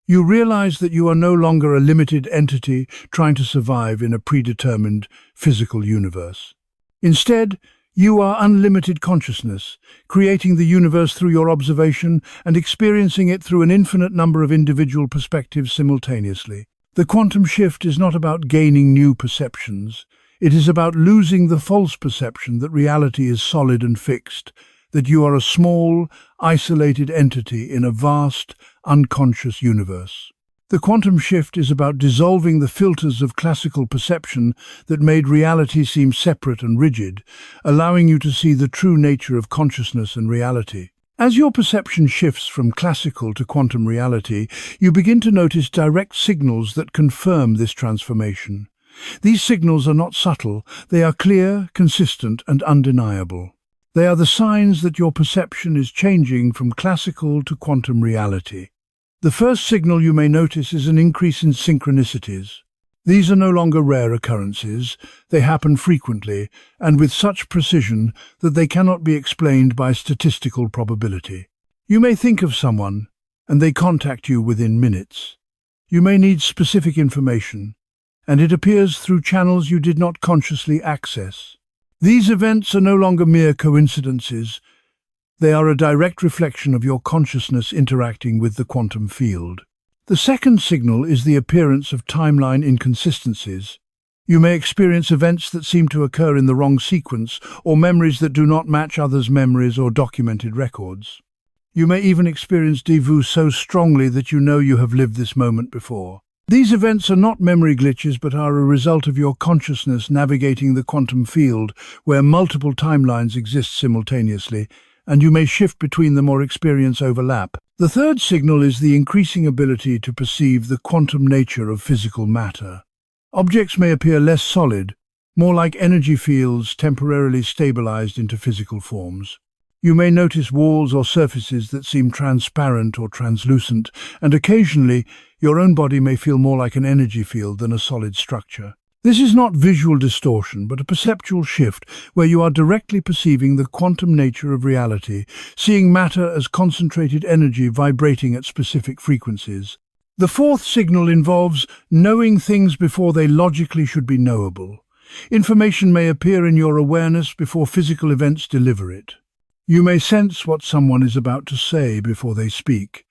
You realize that you are no longer a limited entity trying to survive in a predetermined physical universe. Instead, you are unlimited consciousness, creating the universe through your observation and experiencing it through an infinite number of individual perspectives simultaneously. The quantum shift is not about gaining new perceptions. It is about losing the false perception that reality is solid and fixed, that you are a small, isolated entity in a vast, unconscious universe. The quantum shift is about dissolving the filters of classical perception that made reality seem separate and rigid, allowing you to see the true nature of consciousness and reality. As your perception shifts from classical to quantum reality, you begin to notice direct signals that confirm this transformation. These signals are not subtle, they are clear, consistent, and undeniable. They are the signs that your perception is changing from classical to quantum reality. The first signal you may notice is an increase in synchronicities. These are no longer rare occurrences. They happen frequently, and with such precision that they cannot be explained by statistical probability. You may think of someone, and they contact you within minutes. You may need specific information, and it appears through channels you did not consciously access. These events are no longer mere coincidences. They are a direct reflection of your consciousness interacting with the quantum field. The second signal is the appearance of timeline inconsistencies. You may experience events that seem to occur in the wrong sequence, or memories that do not match others' memories or documented records. You may even experience déjà vu so strongly that you know you have lived this moment before. These events are not memory glitches but are a result of your consciousness navigating the quantum field where multiple timelines exist simultaneously, and you may shift between them or experience overlap. The third signal is the increasing ability to perceive the quantum nature of physical matter. Objects may appear less solid, more like energy fields temporarily stabilized into physical forms. You may notice walls or surfaces that seem transparent or translucent, and occasionally your own body may feel more like an energy field than a solid structure. This is not visual distortion, but a perceptual shift where you are directly perceiving the quantum nature of reality, seeing matter as concentrated energy vibrating at specific frequencies. The fourth signal involves knowing things before they logically should be knowable. Information may appear in your awareness before physical events deliver it. You may sense what someone is about to say before they speak,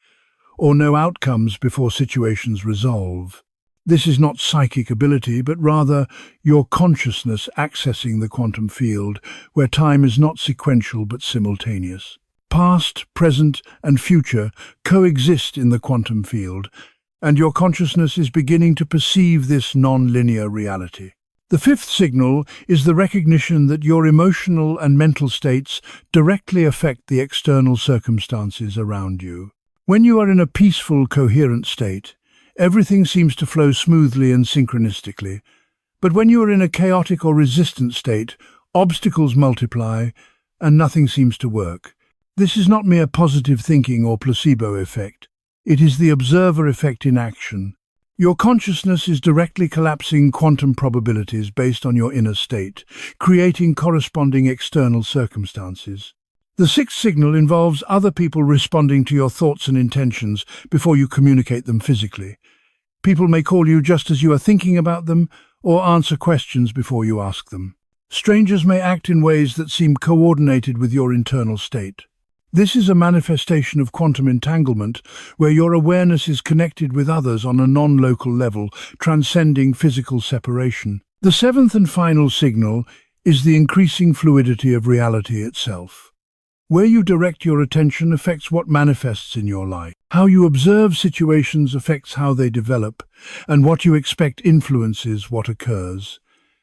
or know outcomes before situations resolve. This is not psychic ability, but rather your consciousness accessing the quantum field, where time is not sequential but simultaneous. Past, present, and future coexist in the quantum field, and your consciousness is beginning to perceive this non-linear reality. The fifth signal is the recognition that your emotional and mental states directly affect the external circumstances around you. When you are in a peaceful, coherent state, everything seems to flow smoothly and synchronistically. But when you are in a chaotic or resistant state, obstacles multiply and nothing seems to work. This is not mere positive thinking or placebo effect. It is the observer effect in action. Your consciousness is directly collapsing quantum probabilities based on your inner state, creating corresponding external circumstances. The sixth signal involves other people responding to your thoughts and intentions before you communicate them physically. People may call you just as you are thinking about them, or answer questions before you ask them. Strangers may act in ways that seem coordinated with your internal state. This is a manifestation of quantum entanglement, where your awareness is connected with others on a non-local level, transcending physical separation. The seventh and final signal is the increasing fluidity of reality itself. Where you direct your attention affects what manifests in your life. How you observe situations affects how they develop, and what you expect influences what occurs.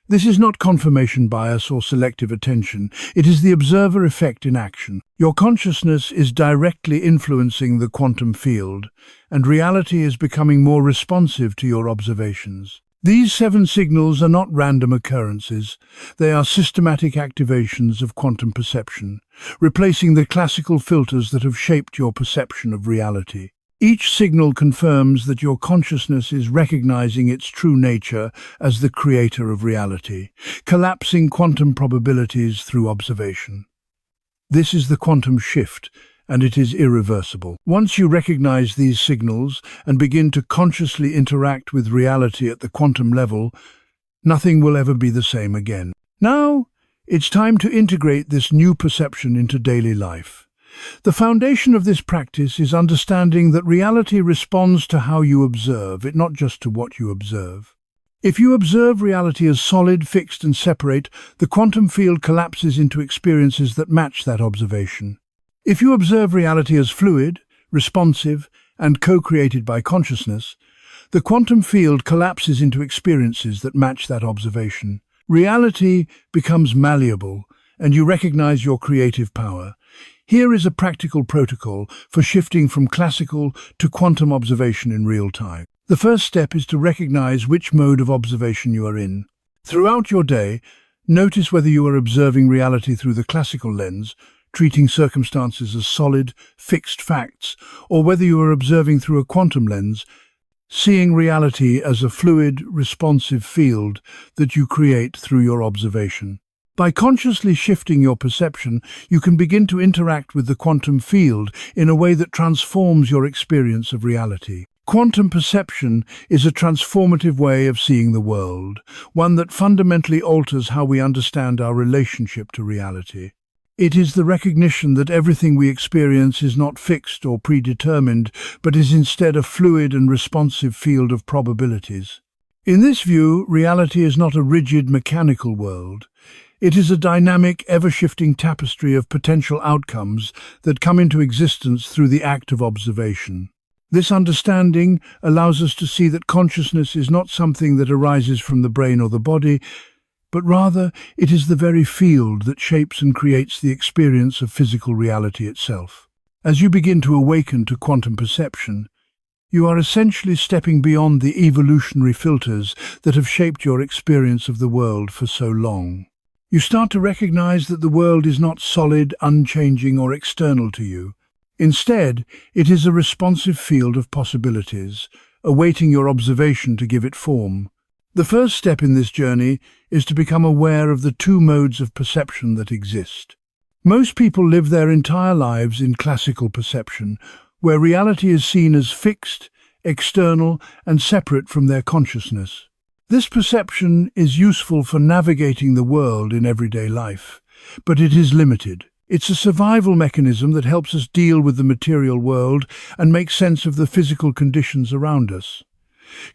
This is not confirmation bias or selective attention. It is the observer effect in action. Your consciousness is directly influencing the quantum field, and reality is becoming more responsive to your observations. These 7 signals are not random occurrences. They are systematic activations of quantum perception, replacing the classical filters that have shaped your perception of reality. Each signal confirms that your consciousness is recognizing its true nature as the creator of reality, collapsing quantum probabilities through observation. This is the quantum shift, and it is irreversible. Once you recognize these signals and begin to consciously interact with reality at the quantum level, nothing will ever be the same again. Now, it's time to integrate this new perception into daily life. The foundation of this practice is understanding that reality responds to how you observe it, not just to what you observe. If you observe reality as solid, fixed, and separate, the quantum field collapses into experiences that match that observation. If you observe reality as fluid, responsive, and co-created by consciousness, the quantum field collapses into experiences that match that observation. Reality becomes malleable, and you recognize your creative power. Here is a practical protocol for shifting from classical to quantum observation in real time. The first step is to recognize which mode of observation you are in. Throughout your day, notice whether you are observing reality through the classical lens, treating circumstances as solid, fixed facts, or whether you are observing through a quantum lens, seeing reality as a fluid, responsive field that you create through your observation. By consciously shifting your perception, you can begin to interact with the quantum field in a way that transforms your experience of reality. Quantum perception is a transformative way of seeing the world, one that fundamentally alters how we understand our relationship to reality. It is the recognition that everything we experience is not fixed or predetermined, but is instead a fluid and responsive field of probabilities. In this view, reality is not a rigid, mechanical world. It is a dynamic, ever-shifting tapestry of potential outcomes that come into existence through the act of observation. This understanding allows us to see that consciousness is not something that arises from the brain or the body, but rather it is the very field that shapes and creates the experience of physical reality itself. As you begin to awaken to quantum perception, you are essentially stepping beyond the evolutionary filters that have shaped your experience of the world for so long. You start to recognize that the world is not solid, unchanging, or external to you. Instead, it is a responsive field of possibilities, awaiting your observation to give it form. The first step in this journey is to become aware of the two modes of perception that exist. Most people live their entire lives in classical perception, where reality is seen as fixed, external, and separate from their consciousness. This perception is useful for navigating the world in everyday life, but it is limited. It's a survival mechanism that helps us deal with the material world and make sense of the physical conditions around us.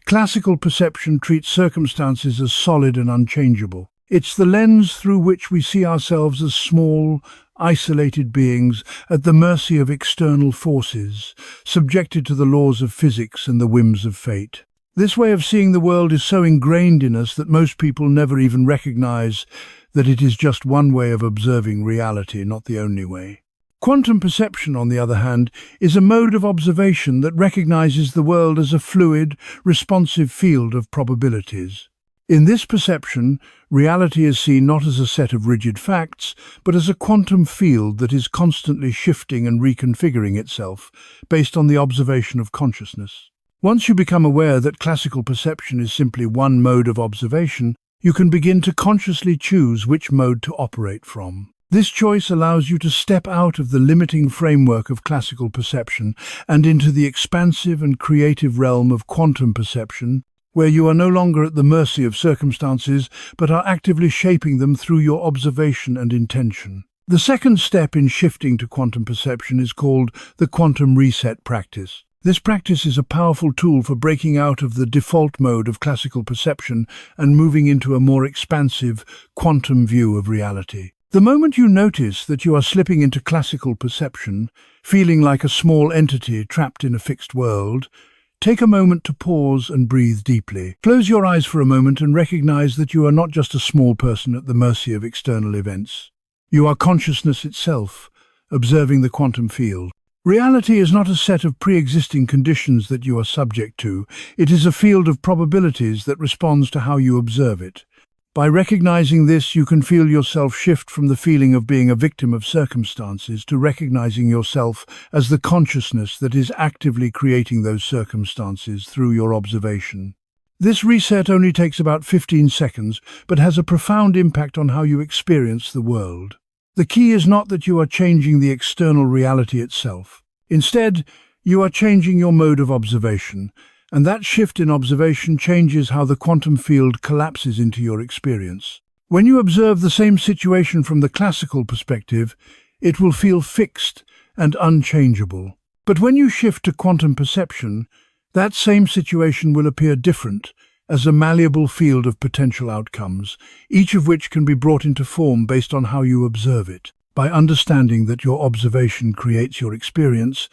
Classical perception treats circumstances as solid and unchangeable. It's the lens through which we see ourselves as small, isolated beings at the mercy of external forces, subjected to the laws of physics and the whims of fate. This way of seeing the world is so ingrained in us that most people never even recognize that it is just one way of observing reality, not the only way. Quantum perception, on the other hand, is a mode of observation that recognizes the world as a fluid, responsive field of probabilities. In this perception, reality is seen not as a set of rigid facts, but as a quantum field that is constantly shifting and reconfiguring itself based on the observation of consciousness. Once you become aware that classical perception is simply one mode of observation, you can begin to consciously choose which mode to operate from. This choice allows you to step out of the limiting framework of classical perception and into the expansive and creative realm of quantum perception, where you are no longer at the mercy of circumstances, but are actively shaping them through your observation and intention. The second step in shifting to quantum perception is called the quantum reset practice. This practice is a powerful tool for breaking out of the default mode of classical perception and moving into a more expansive, quantum view of reality. The moment you notice that you are slipping into classical perception, feeling like a small entity trapped in a fixed world, take a moment to pause and breathe deeply. Close your eyes for a moment and recognize that you are not just a small person at the mercy of external events. You are consciousness itself, observing the quantum field. Reality is not a set of pre-existing conditions that you are subject to. It is a field of probabilities that responds to how you observe it. By recognizing this, you can feel yourself shift from the feeling of being a victim of circumstances to recognizing yourself as the consciousness that is actively creating those circumstances through your observation. This reset only takes about 15 seconds, but has a profound impact on how you experience the world. The key is not that you are changing the external reality itself. Instead, you are changing your mode of observation, and that shift in observation changes how the quantum field collapses into your experience. When you observe the same situation from the classical perspective, it will feel fixed and unchangeable. But when you shift to quantum perception, that same situation will appear different, as a malleable field of potential outcomes, each of which can be brought into form based on how you observe it. By understanding that your observation creates your experience,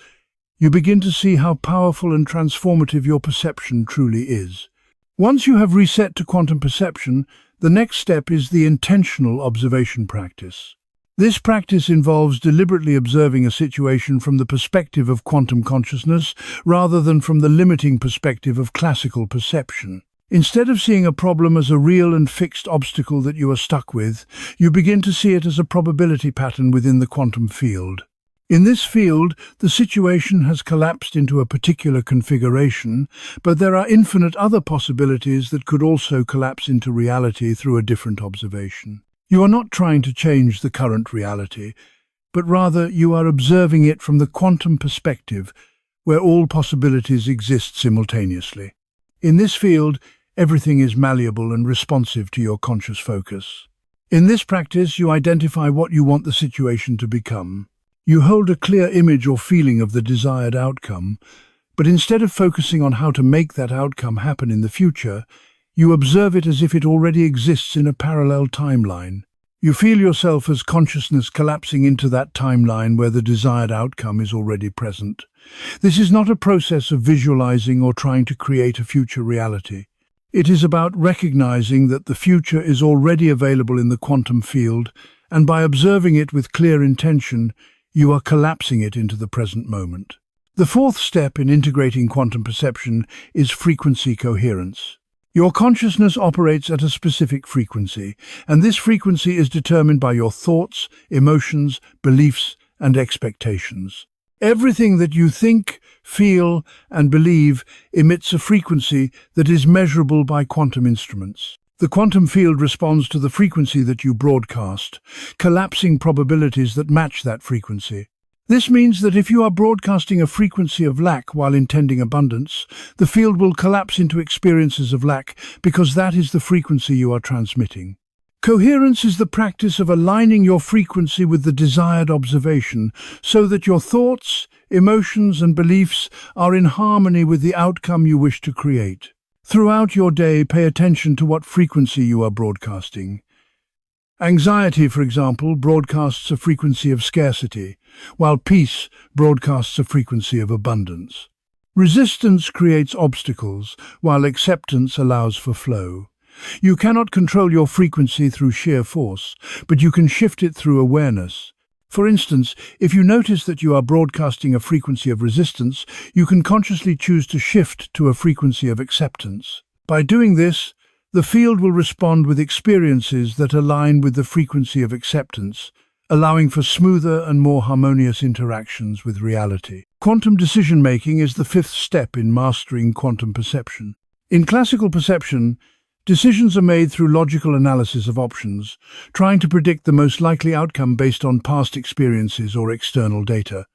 you begin to see how powerful and transformative your perception truly is. Once you have reset to quantum perception, the next step is the intentional observation practice. This practice involves deliberately observing a situation from the perspective of quantum consciousness rather than from the limiting perspective of classical perception. Instead of seeing a problem as a real and fixed obstacle that you are stuck with, you begin to see it as a probability pattern within the quantum field. In this field, the situation has collapsed into a particular configuration, but there are infinite other possibilities that could also collapse into reality through a different observation. You are not trying to change the current reality, but rather you are observing it from the quantum perspective, where all possibilities exist simultaneously. In this field, everything is malleable and responsive to your conscious focus. In this practice, you identify what you want the situation to become. You hold a clear image or feeling of the desired outcome, but instead of focusing on how to make that outcome happen in the future, you observe it as if it already exists in a parallel timeline. You feel yourself as consciousness collapsing into that timeline where the desired outcome is already present. This is not a process of visualizing or trying to create a future reality. It is about recognizing that the future is already available in the quantum field, and by observing it with clear intention, you are collapsing it into the present moment. The fourth step in integrating quantum perception is frequency coherence. Your consciousness operates at a specific frequency, and this frequency is determined by your thoughts, emotions, beliefs, and expectations. Everything that you think, feel, and believe emits a frequency that is measurable by quantum instruments. The quantum field responds to the frequency that you broadcast, collapsing probabilities that match that frequency. This means that if you are broadcasting a frequency of lack while intending abundance, the field will collapse into experiences of lack because that is the frequency you are transmitting. Coherence is the practice of aligning your frequency with the desired observation so that your thoughts, emotions, and beliefs are in harmony with the outcome you wish to create. Throughout your day, pay attention to what frequency you are broadcasting. Anxiety, for example, broadcasts a frequency of scarcity, while peace broadcasts a frequency of abundance. Resistance creates obstacles, while acceptance allows for flow. You cannot control your frequency through sheer force, but you can shift it through awareness. For instance, if you notice that you are broadcasting a frequency of resistance, you can consciously choose to shift to a frequency of acceptance. By doing this, the field will respond with experiences that align with the frequency of acceptance, allowing for smoother and more harmonious interactions with reality. Quantum decision-making is the fifth step in mastering quantum perception. In classical perception, decisions are made through logical analysis of options, trying to predict the most likely outcome based on past experiences or external data.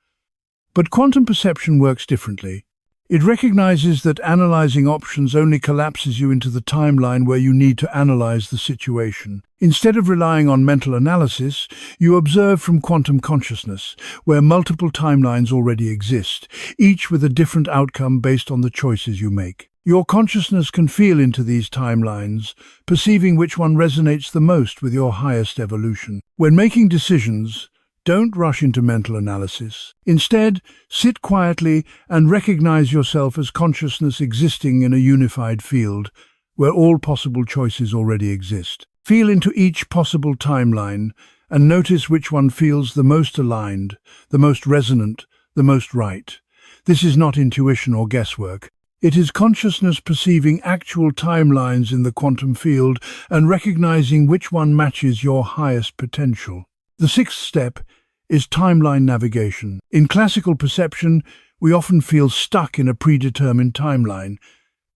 But quantum perception works differently. It recognizes that analyzing options only collapses you into the timeline where you need to analyze the situation. Instead of relying on mental analysis, you observe from quantum consciousness, where multiple timelines already exist, each with a different outcome based on the choices you make. Your consciousness can feel into these timelines, perceiving which one resonates the most with your highest evolution. When making decisions, don't rush into mental analysis. Instead, sit quietly and recognize yourself as consciousness existing in a unified field where all possible choices already exist. Feel into each possible timeline and notice which one feels the most aligned, the most resonant, the most right. This is not intuition or guesswork. It is consciousness perceiving actual timelines in the quantum field and recognizing which one matches your highest potential. The sixth step is timeline navigation. In classical perception, we often feel stuck in a predetermined timeline,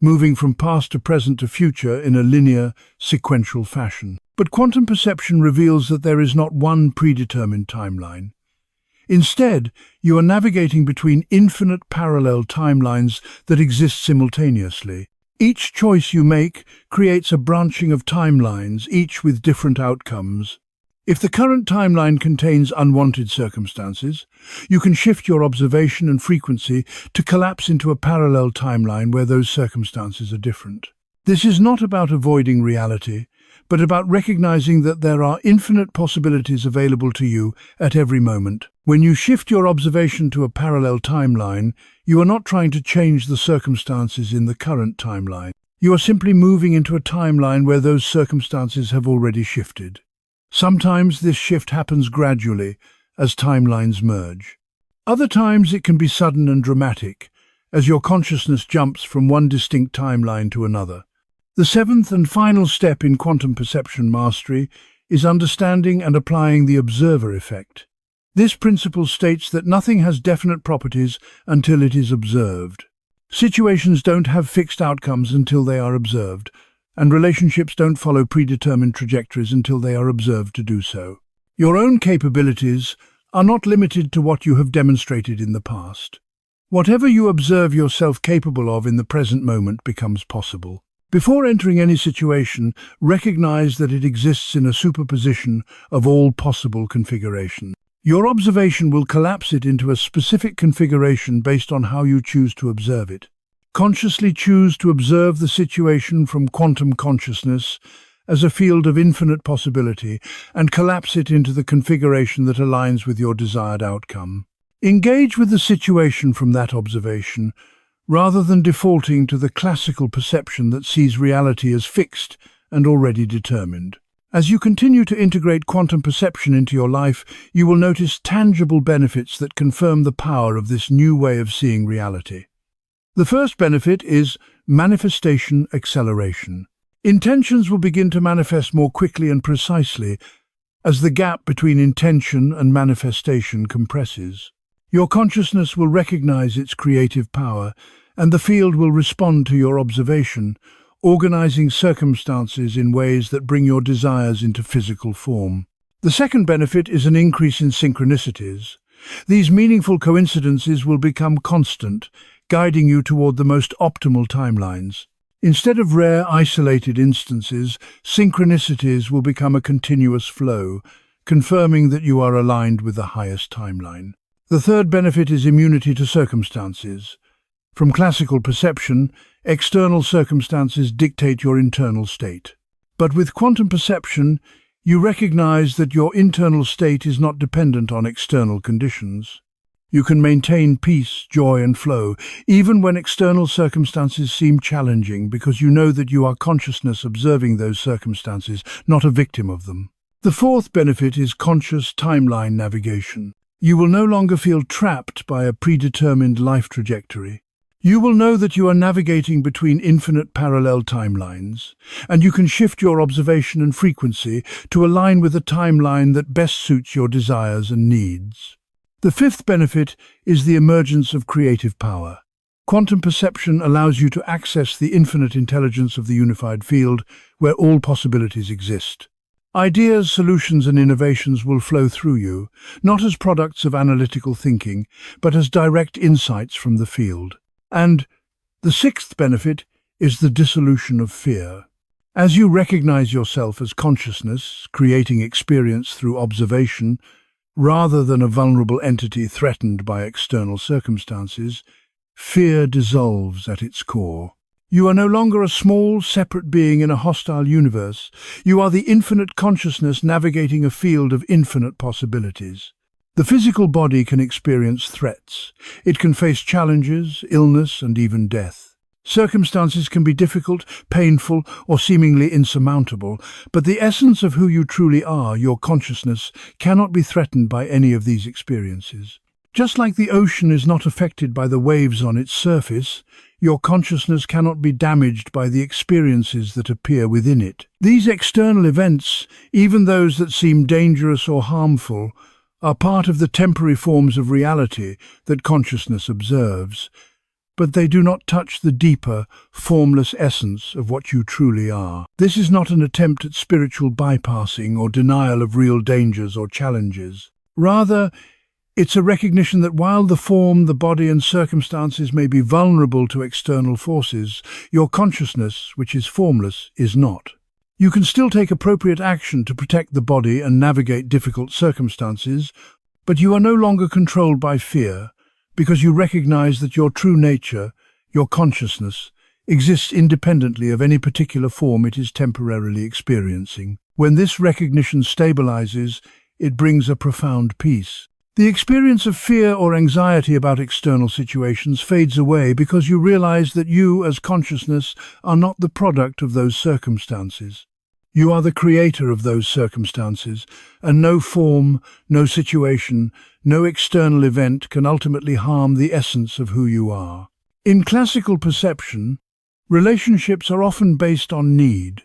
moving from past to present to future in a linear, sequential fashion. But quantum perception reveals that there is not one predetermined timeline. Instead, you are navigating between infinite parallel timelines that exist simultaneously. Each choice you make creates a branching of timelines, each with different outcomes. If the current timeline contains unwanted circumstances, you can shift your observation and frequency to collapse into a parallel timeline where those circumstances are different. This is not about avoiding reality, but about recognizing that there are infinite possibilities available to you at every moment. When you shift your observation to a parallel timeline, you are not trying to change the circumstances in the current timeline. You are simply moving into a timeline where those circumstances have already shifted. Sometimes this shift happens gradually, as timelines merge. Other times it can be sudden and dramatic, as your consciousness jumps from one distinct timeline to another. The seventh and final step in quantum perception mastery is understanding and applying the observer effect. This principle states that nothing has definite properties until it is observed. Situations don't have fixed outcomes until they are observed, and relationships don't follow predetermined trajectories until they are observed to do so. Your own capabilities are not limited to what you have demonstrated in the past. Whatever you observe yourself capable of in the present moment becomes possible. Before entering any situation, recognize that it exists in a superposition of all possible configurations. Your observation will collapse it into a specific configuration based on how you choose to observe it. Consciously choose to observe the situation from quantum consciousness as a field of infinite possibility and collapse it into the configuration that aligns with your desired outcome. Engage with the situation from that observation, rather than defaulting to the classical perception that sees reality as fixed and already determined. As you continue to integrate quantum perception into your life, you will notice tangible benefits that confirm the power of this new way of seeing reality. The first benefit is manifestation acceleration. Intentions will begin to manifest more quickly and precisely as the gap between intention and manifestation compresses. Your consciousness will recognize its creative power, and the field will respond to your observation, organizing circumstances in ways that bring your desires into physical form. The second benefit is an increase in synchronicities. These meaningful coincidences will become constant, guiding you toward the most optimal timelines. Instead of rare, isolated instances, synchronicities will become a continuous flow, confirming that you are aligned with the highest timeline. The third benefit is immunity to circumstances. From classical perception, external circumstances dictate your internal state. But with quantum perception, you recognize that your internal state is not dependent on external conditions. You can maintain peace, joy, and flow, even when external circumstances seem challenging, because you know that you are consciousness observing those circumstances, not a victim of them. The fourth benefit is conscious timeline navigation. You will no longer feel trapped by a predetermined life trajectory. You will know that you are navigating between infinite parallel timelines, and you can shift your observation and frequency to align with a timeline that best suits your desires and needs. The fifth benefit is the emergence of creative power. Quantum perception allows you to access the infinite intelligence of the unified field where all possibilities exist. Ideas, solutions, and innovations will flow through you, not as products of analytical thinking, but as direct insights from the field. And the sixth benefit is the dissolution of fear. As you recognize yourself as consciousness, creating experience through observation, rather than a vulnerable entity threatened by external circumstances, fear dissolves at its core. You are no longer a small, separate being in a hostile universe. You are the infinite consciousness navigating a field of infinite possibilities. The physical body can experience threats. It can face challenges, illness, and even death. Circumstances can be difficult, painful, or seemingly insurmountable, but the essence of who you truly are, your consciousness, cannot be threatened by any of these experiences. Just like the ocean is not affected by the waves on its surface, your consciousness cannot be damaged by the experiences that appear within it. These external events, even those that seem dangerous or harmful, are part of the temporary forms of reality that consciousness observes, but they do not touch the deeper, formless essence of what you truly are. This is not an attempt at spiritual bypassing or denial of real dangers or challenges. Rather, it's a recognition that while the form, the body, and circumstances may be vulnerable to external forces, your consciousness, which is formless, is not. You can still take appropriate action to protect the body and navigate difficult circumstances, but you are no longer controlled by fear, because you recognize that your true nature, your consciousness, exists independently of any particular form it is temporarily experiencing. When this recognition stabilizes, it brings a profound peace. The experience of fear or anxiety about external situations fades away because you realize that you, as consciousness, are not the product of those circumstances. You are the creator of those circumstances, and no form, no situation, no external event can ultimately harm the essence of who you are. In classical perception, relationships are often based on need,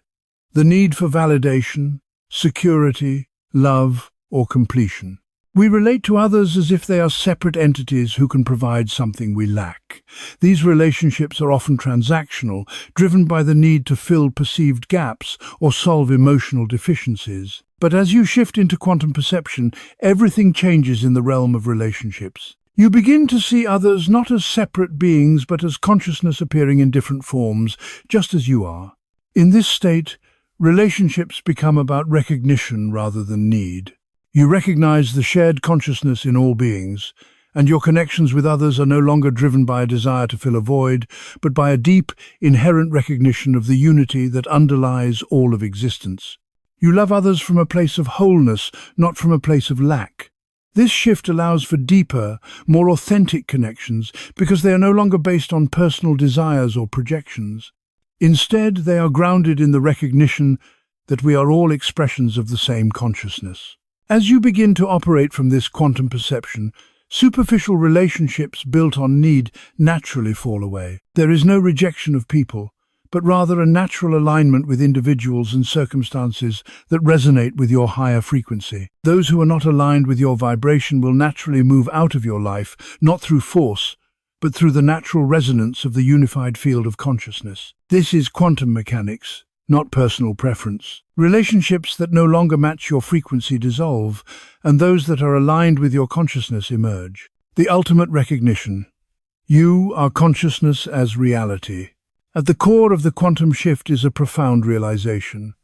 the need for validation, security, love, or completion. We relate to others as if they are separate entities who can provide something we lack. These relationships are often transactional, driven by the need to fill perceived gaps or solve emotional deficiencies. But as you shift into quantum perception, everything changes in the realm of relationships. You begin to see others not as separate beings, but as consciousness appearing in different forms, just as you are. In this state, relationships become about recognition rather than need. You recognize the shared consciousness in all beings, and your connections with others are no longer driven by a desire to fill a void, but by a deep, inherent recognition of the unity that underlies all of existence. You love others from a place of wholeness, not from a place of lack. This shift allows for deeper, more authentic connections because they are no longer based on personal desires or projections. Instead, they are grounded in the recognition that we are all expressions of the same consciousness. As you begin to operate from this quantum perception, superficial relationships built on need naturally fall away. There is no rejection of people, but rather a natural alignment with individuals and circumstances that resonate with your higher frequency. Those who are not aligned with your vibration will naturally move out of your life, not through force, but through the natural resonance of the unified field of consciousness. This is quantum mechanics, not personal preference. Relationships that no longer match your frequency dissolve, and those that are aligned with your consciousness emerge. The ultimate recognition. You are consciousness as reality. At the core of the quantum shift is a profound realization.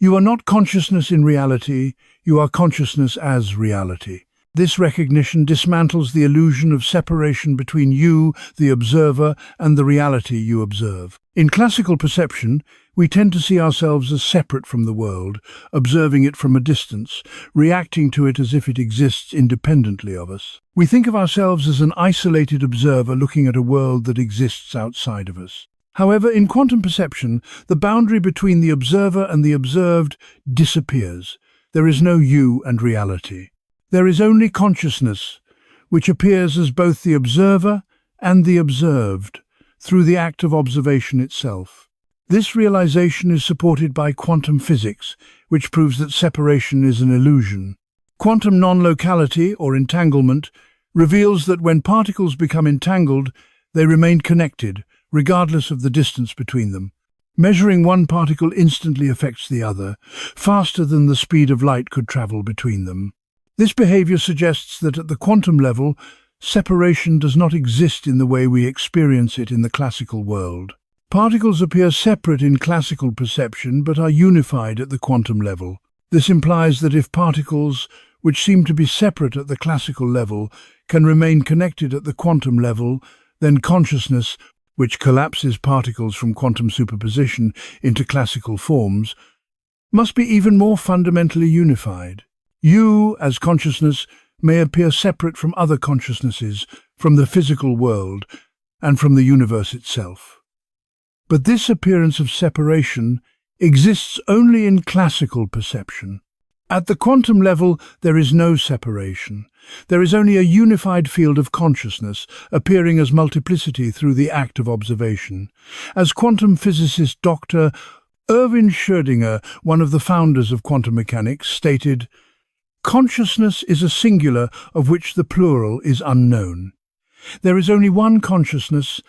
You are not consciousness in reality, you are consciousness as reality. This recognition dismantles the illusion of separation between you, the observer, and the reality you observe. In classical perception, we tend to see ourselves as separate from the world, observing it from a distance, reacting to it as if it exists independently of us. We think of ourselves as an isolated observer looking at a world that exists outside of us. However, in quantum perception, the boundary between the observer and the observed disappears. There is no you and reality. There is only consciousness, which appears as both the observer and the observed, through the act of observation itself. This realization is supported by quantum physics, which proves that separation is an illusion. Quantum non-locality, or entanglement, reveals that when particles become entangled, they remain connected, regardless of the distance between them. Measuring one particle instantly affects the other, faster than the speed of light could travel between them. This behavior suggests that at the quantum level, separation does not exist in the way we experience it in the classical world. Particles appear separate in classical perception but are unified at the quantum level. This implies that if particles, which seem to be separate at the classical level, can remain connected at the quantum level, then consciousness, which collapses particles from quantum superposition into classical forms, must be even more fundamentally unified. You, as consciousness, may appear separate from other consciousnesses, from the physical world, and from the universe itself. But this appearance of separation exists only in classical perception. At the quantum level, there is no separation. There is only a unified field of consciousness, appearing as multiplicity through the act of observation. As quantum physicist Dr. Erwin Schrödinger, one of the founders of quantum mechanics, stated, "Consciousness is a singular of which the plural is unknown. There is only one consciousness,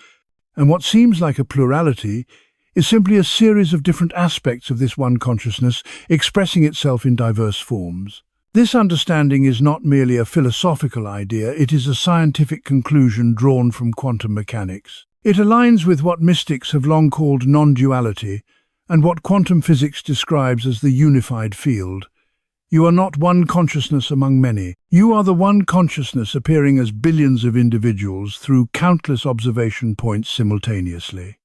and what seems like a plurality is simply a series of different aspects of this one consciousness expressing itself in diverse forms." This understanding is not merely a philosophical idea, it is a scientific conclusion drawn from quantum mechanics. It aligns with what mystics have long called non-duality and what quantum physics describes as the unified field. You are not one consciousness among many. You are the one consciousness appearing as billions of individuals through countless observation points simultaneously.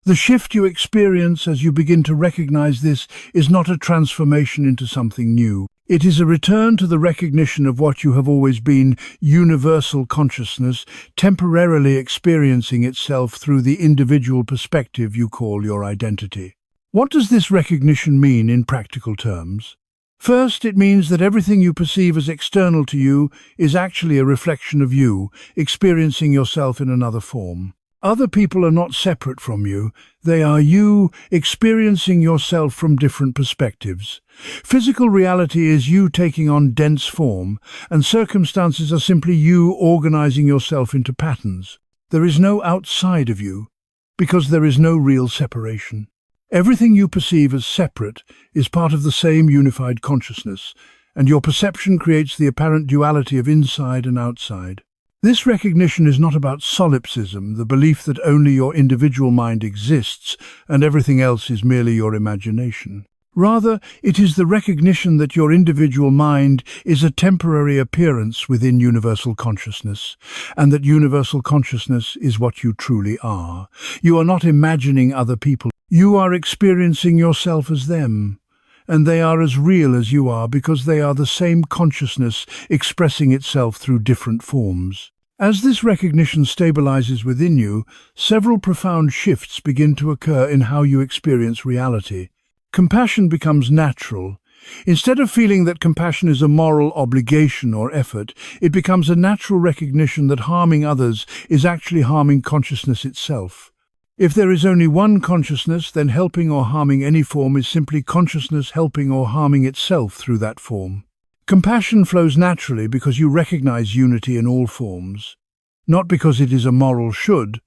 The shift you experience as you begin to recognize this is not a transformation into something new. It is a return to the recognition of what you have always been, universal consciousness, temporarily experiencing itself through the individual perspective you call your identity. What does this recognition mean in practical terms? First, it means that everything you perceive as external to you is actually a reflection of you, experiencing yourself in another form. Other people are not separate from you. They are you experiencing yourself from different perspectives. Physical reality is you taking on dense form, and circumstances are simply you organizing yourself into patterns. There is no outside of you, because there is no real separation. Everything you perceive as separate is part of the same unified consciousness, and your perception creates the apparent duality of inside and outside. This recognition is not about solipsism, the belief that only your individual mind exists and everything else is merely your imagination. Rather, it is the recognition that your individual mind is a temporary appearance within universal consciousness, and that universal consciousness is what you truly are. You are not imagining other people. You are experiencing yourself as them, and they are as real as you are because they are the same consciousness expressing itself through different forms. As this recognition stabilizes within you, several profound shifts begin to occur in how you experience reality. Compassion becomes natural. Instead of feeling that compassion is a moral obligation or effort, it becomes a natural recognition that harming others is actually harming consciousness itself. If there is only one consciousness, then helping or harming any form is simply consciousness helping or harming itself through that form. Compassion flows naturally because you recognize unity in all forms, not because it is a moral should,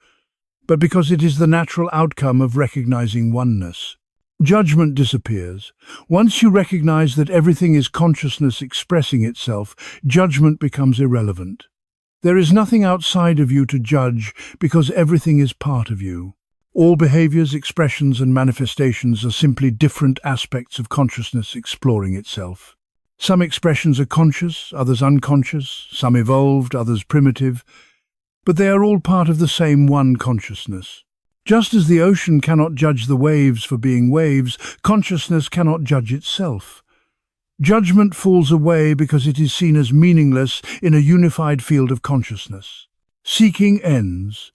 but because it is the natural outcome of recognizing oneness. Judgment disappears. Once you recognize that everything is consciousness expressing itself, judgment becomes irrelevant. There is nothing outside of you to judge because everything is part of you. All behaviors, expressions, and manifestations are simply different aspects of consciousness exploring itself. Some expressions are conscious, others unconscious, some evolved, others primitive, but they are all part of the same one consciousness. Just as the ocean cannot judge the waves for being waves, consciousness cannot judge itself. Judgment falls away because it is seen as meaningless in a unified field of consciousness. Seeking ends.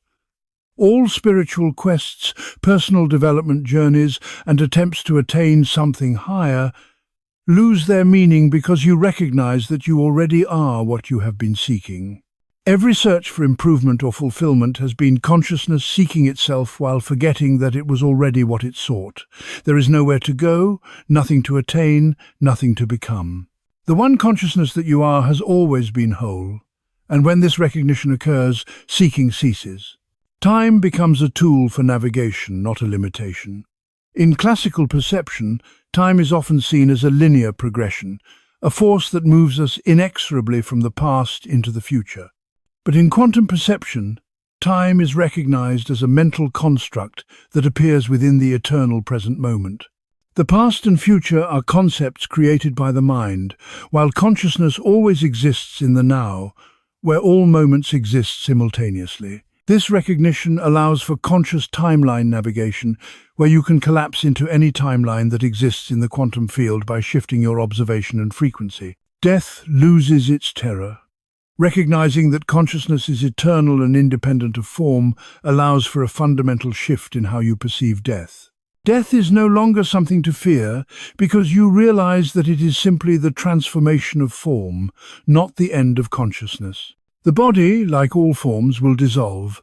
All spiritual quests, personal development journeys, and attempts to attain something higher lose their meaning because you recognize that you already are what you have been seeking. Every search for improvement or fulfillment has been consciousness seeking itself while forgetting that it was already what it sought. There is nowhere to go, nothing to attain, nothing to become. The one consciousness that you are has always been whole, and when this recognition occurs, seeking ceases. Time becomes a tool for navigation, not a limitation. In classical perception, time is often seen as a linear progression, a force that moves us inexorably from the past into the future. But in quantum perception, time is recognized as a mental construct that appears within the eternal present moment. The past and future are concepts created by the mind, while consciousness always exists in the now, where all moments exist simultaneously. This recognition allows for conscious timeline navigation, where you can collapse into any timeline that exists in the quantum field by shifting your observation and frequency. Death loses its terror. Recognizing that consciousness is eternal and independent of form allows for a fundamental shift in how you perceive death. Death is no longer something to fear because you realize that it is simply the transformation of form, not the end of consciousness. The body, like all forms, will dissolve,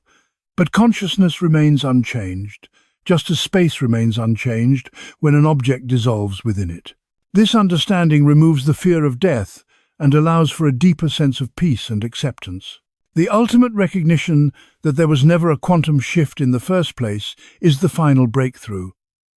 but consciousness remains unchanged, just as space remains unchanged when an object dissolves within it. This understanding removes the fear of death and allows for a deeper sense of peace and acceptance. The ultimate recognition that there was never a quantum shift in the first place is the final breakthrough.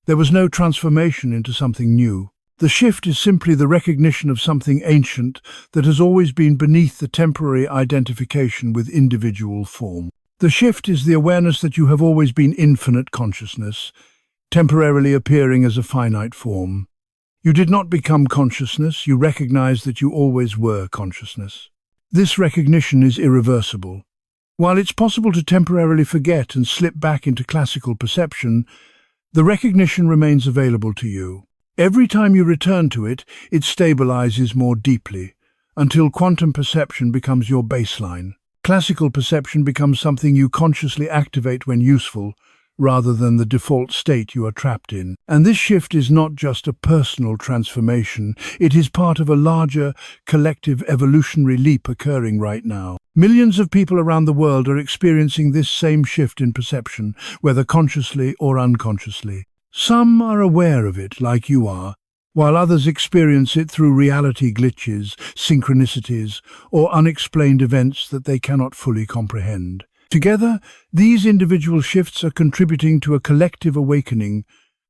There was no transformation into something new. The shift is simply the recognition of something ancient that has always been beneath the temporary identification with individual form. The shift is the awareness that you have always been infinite consciousness, temporarily appearing as a finite form. You did not become consciousness, you recognized that you always were consciousness. This recognition is irreversible. While it's possible to temporarily forget and slip back into classical perception, the recognition remains available to you. Every time you return to it, it stabilizes more deeply, until quantum perception becomes your baseline. Classical perception becomes something you consciously activate when useful, rather than the default state you are trapped in. And this shift is not just a personal transformation, it is part of a larger, collective evolutionary leap occurring right now. Millions of people around the world are experiencing this same shift in perception, whether consciously or unconsciously. Some are aware of it, like you are, while others experience it through reality glitches, synchronicities, or unexplained events that they cannot fully comprehend. Together, these individual shifts are contributing to a collective awakening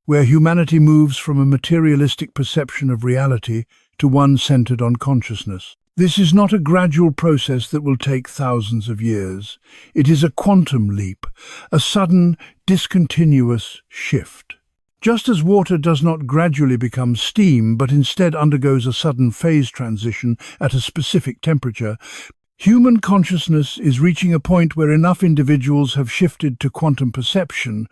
where humanity moves from a materialistic perception of reality to one centered on consciousness. This is not a gradual process that will take thousands of years. It is a quantum leap, a sudden, discontinuous shift. Just as water does not gradually become steam, but instead undergoes a sudden phase transition at a specific temperature, human consciousness is reaching a point where enough individuals have shifted to quantum perception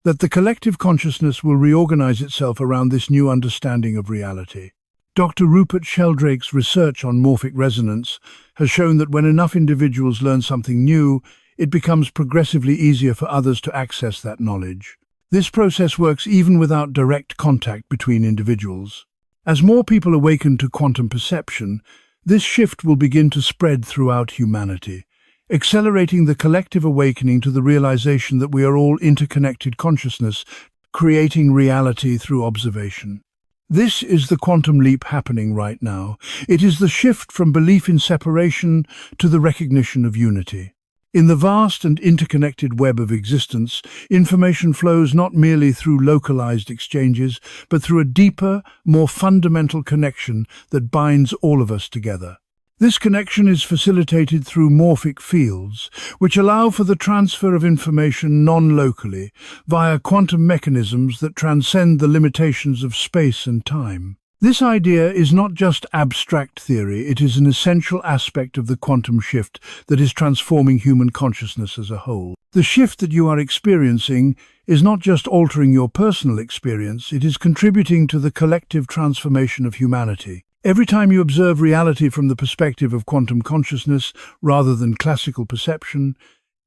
that the collective consciousness will reorganize itself around this new understanding of reality. Dr. Rupert Sheldrake's research on morphic resonance has shown that when enough individuals learn something new, it becomes progressively easier for others to access that knowledge. This process works even without direct contact between individuals. As more people awaken to quantum perception, this shift will begin to spread throughout humanity, accelerating the collective awakening to the realization that we are all interconnected consciousness, creating reality through observation. This is the quantum leap happening right now. It is the shift from belief in separation to the recognition of unity. In the vast and interconnected web of existence, information flows not merely through localized exchanges, but through a deeper, more fundamental connection that binds all of us together. This connection is facilitated through morphic fields, which allow for the transfer of information non-locally, via quantum mechanisms that transcend the limitations of space and time. This idea is not just abstract theory, it is an essential aspect of the quantum shift that is transforming human consciousness as a whole. The shift that you are experiencing is not just altering your personal experience, it is contributing to the collective transformation of humanity. Every time you observe reality from the perspective of quantum consciousness rather than classical perception,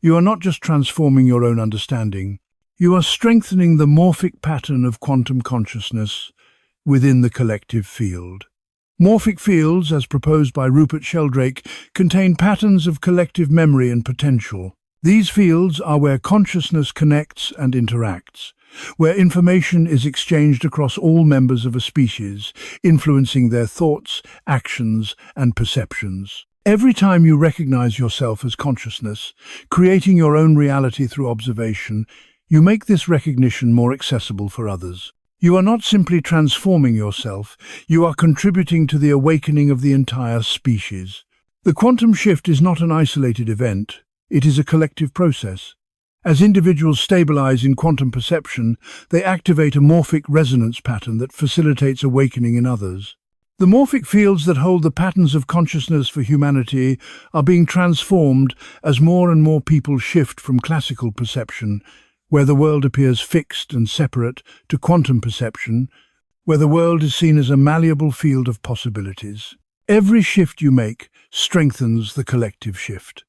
you are not just transforming your own understanding, you are strengthening the morphic pattern of quantum consciousness within the collective field. Morphic fields, as proposed by Rupert Sheldrake, contain patterns of collective memory and potential. These fields are where consciousness connects and interacts, where information is exchanged across all members of a species, influencing their thoughts, actions, and perceptions. Every time you recognize yourself as consciousness, creating your own reality through observation, you make this recognition more accessible for others. You are not simply transforming yourself, you are contributing to the awakening of the entire species. The quantum shift is not an isolated event, it is a collective process. As individuals stabilize in quantum perception, they activate a morphic resonance pattern that facilitates awakening in others. The morphic fields that hold the patterns of consciousness for humanity are being transformed as more and more people shift from classical perception, where the world appears fixed and separate, to quantum perception, where the world is seen as a malleable field of possibilities. Every shift you make strengthens the collective shift.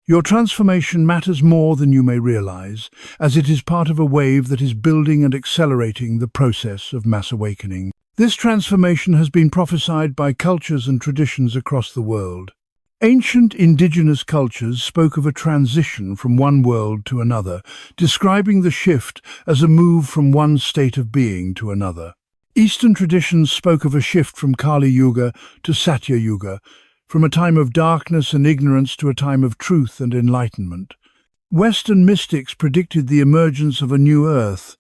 Your transformation matters more than you may realize, as it is part of a wave that is building and accelerating the process of mass awakening. This transformation has been prophesied by cultures and traditions across the world. Ancient indigenous cultures spoke of a transition from one world to another, describing the shift as a move from one state of being to another. Eastern traditions spoke of a shift from Kali Yuga to Satya Yuga, from a time of darkness and ignorance to a time of truth and enlightenment. Western mystics predicted the emergence of a new earth,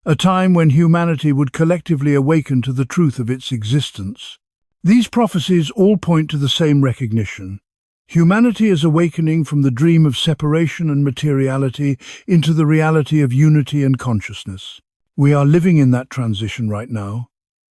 a time when humanity would collectively awaken to the truth of its existence. These prophecies all point to the same recognition. Humanity is awakening from the dream of separation and materiality into the reality of unity and consciousness. We are living in that transition right now.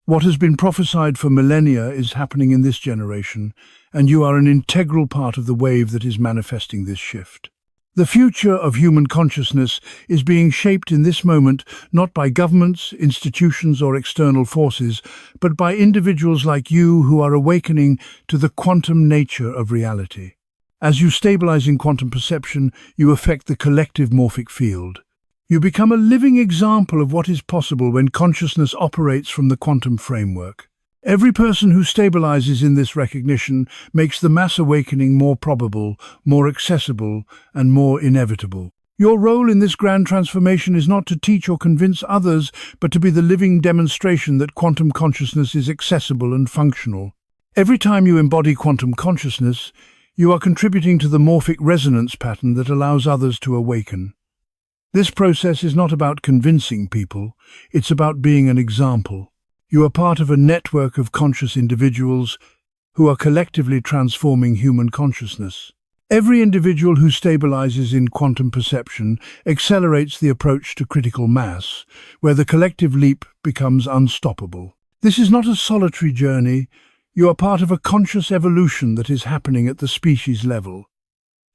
What has been prophesied for millennia is happening in this generation, and you are an integral part of the wave that is manifesting this shift. The future of human consciousness is being shaped in this moment not by governments, institutions, or external forces, but by individuals like you who are awakening to the quantum nature of reality. As you stabilize in quantum perception, you affect the collective morphic field. You become a living example of what is possible when consciousness operates from the quantum framework. Every person who stabilizes in this recognition makes the mass awakening more probable, more accessible, and more inevitable. Your role in this grand transformation is not to teach or convince others, but to be the living demonstration that quantum consciousness is accessible and functional. Every time you embody quantum consciousness, you are contributing to the morphic resonance pattern that allows others to awaken. This process is not about convincing people, it's about being an example. You are part of a network of conscious individuals who are collectively transforming human consciousness. Every individual who stabilizes in quantum perception accelerates the approach to critical mass, where the collective leap becomes unstoppable. This is not a solitary journey. You are part of a conscious evolution that is happening at the species level.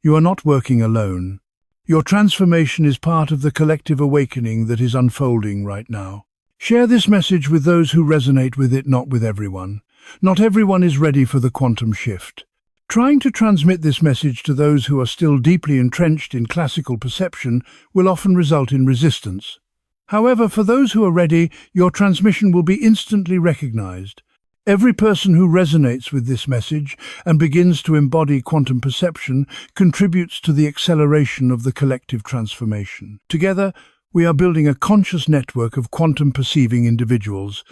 You are not working alone. Your transformation is part of the collective awakening that is unfolding right now. Share this message with those who resonate with it, not with everyone. Not everyone is ready for the quantum shift. Trying to transmit this message to those who are still deeply entrenched in classical perception will often result in resistance. However, for those who are ready, your transmission will be instantly recognized. Every person who resonates with this message and begins to embody quantum perception contributes to the acceleration of the collective transformation. Together, we are building a conscious network of quantum perceiving individuals,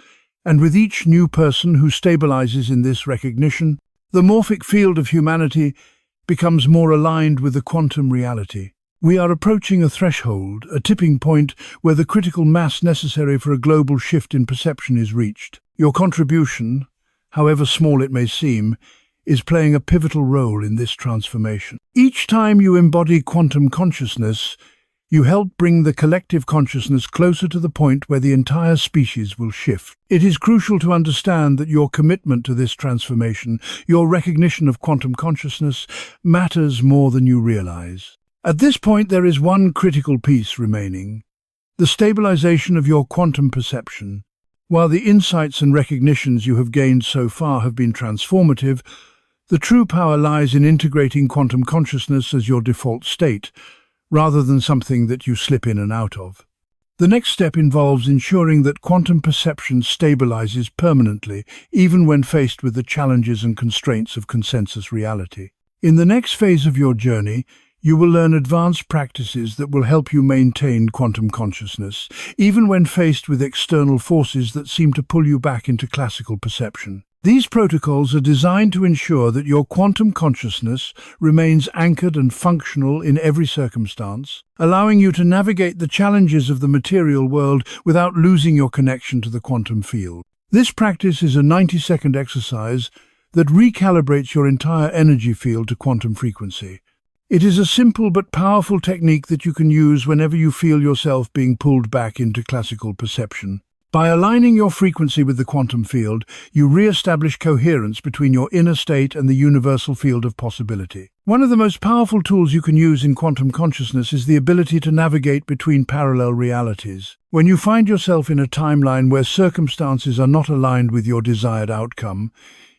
and with each new person who stabilizes in this recognition, the morphic field of humanity becomes more aligned with the quantum reality. We are approaching a threshold, a tipping point where the critical mass necessary for a global shift in perception is reached. Your contribution, however small it may seem, is playing a pivotal role in this transformation. Each time you embody quantum consciousness, you help bring the collective consciousness closer to the point where the entire species will shift. It is crucial to understand that your commitment to this transformation, your recognition of quantum consciousness, matters more than you realize. At this point, there is one critical piece remaining: the stabilization of your quantum perception. While the insights and recognitions you have gained so far have been transformative, the true power lies in integrating quantum consciousness as your default state, rather than something that you slip in and out of. The next step involves ensuring that quantum perception stabilizes permanently, even when faced with the challenges and constraints of consensus reality. In the next phase of your journey, you will learn advanced practices that will help you maintain quantum consciousness, even when faced with external forces that seem to pull you back into classical perception. These protocols are designed to ensure that your quantum consciousness remains anchored and functional in every circumstance, allowing you to navigate the challenges of the material world without losing your connection to the quantum field. This practice is a 90-second exercise that recalibrates your entire energy field to quantum frequency. It is a simple but powerful technique that you can use whenever you feel yourself being pulled back into classical perception. By aligning your frequency with the quantum field, you re-establish coherence between your inner state and the universal field of possibility. One of the most powerful tools you can use in quantum consciousness is the ability to navigate between parallel realities. When you find yourself in a timeline where circumstances are not aligned with your desired outcome,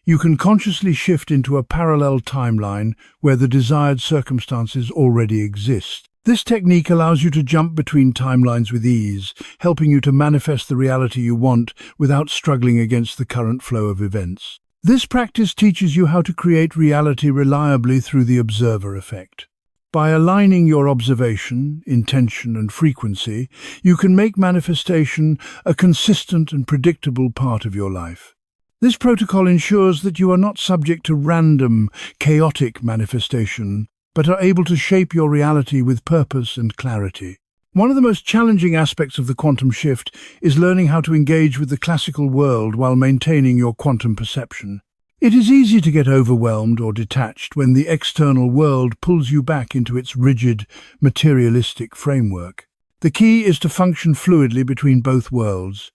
you can consciously shift into a parallel timeline where the desired circumstances already exist. This technique allows you to jump between timelines with ease, helping you to manifest the reality you want without struggling against the current flow of events. This practice teaches you how to create reality reliably through the observer effect. By aligning your observation, intention, and frequency, you can make manifestation a consistent and predictable part of your life. This protocol ensures that you are not subject to random, chaotic manifestation, but are able to shape your reality with purpose and clarity. One of the most challenging aspects of the quantum shift is learning how to engage with the classical world while maintaining your quantum perception. It is easy to get overwhelmed or detached when the external world pulls you back into its rigid, materialistic framework. The key is to function fluidly between both worlds,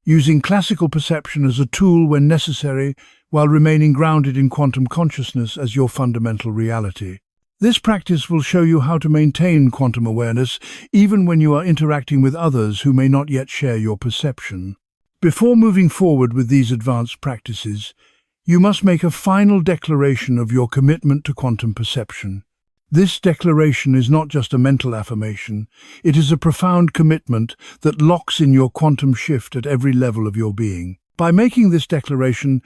using classical perception as a tool when necessary, while remaining grounded in quantum consciousness as your fundamental reality. This practice will show you how to maintain quantum awareness even when you are interacting with others who may not yet share your perception. Before moving forward with these advanced practices, you must make a final declaration of your commitment to quantum perception. This declaration is not just a mental affirmation, it is a profound commitment that locks in your quantum shift at every level of your being. By making this declaration,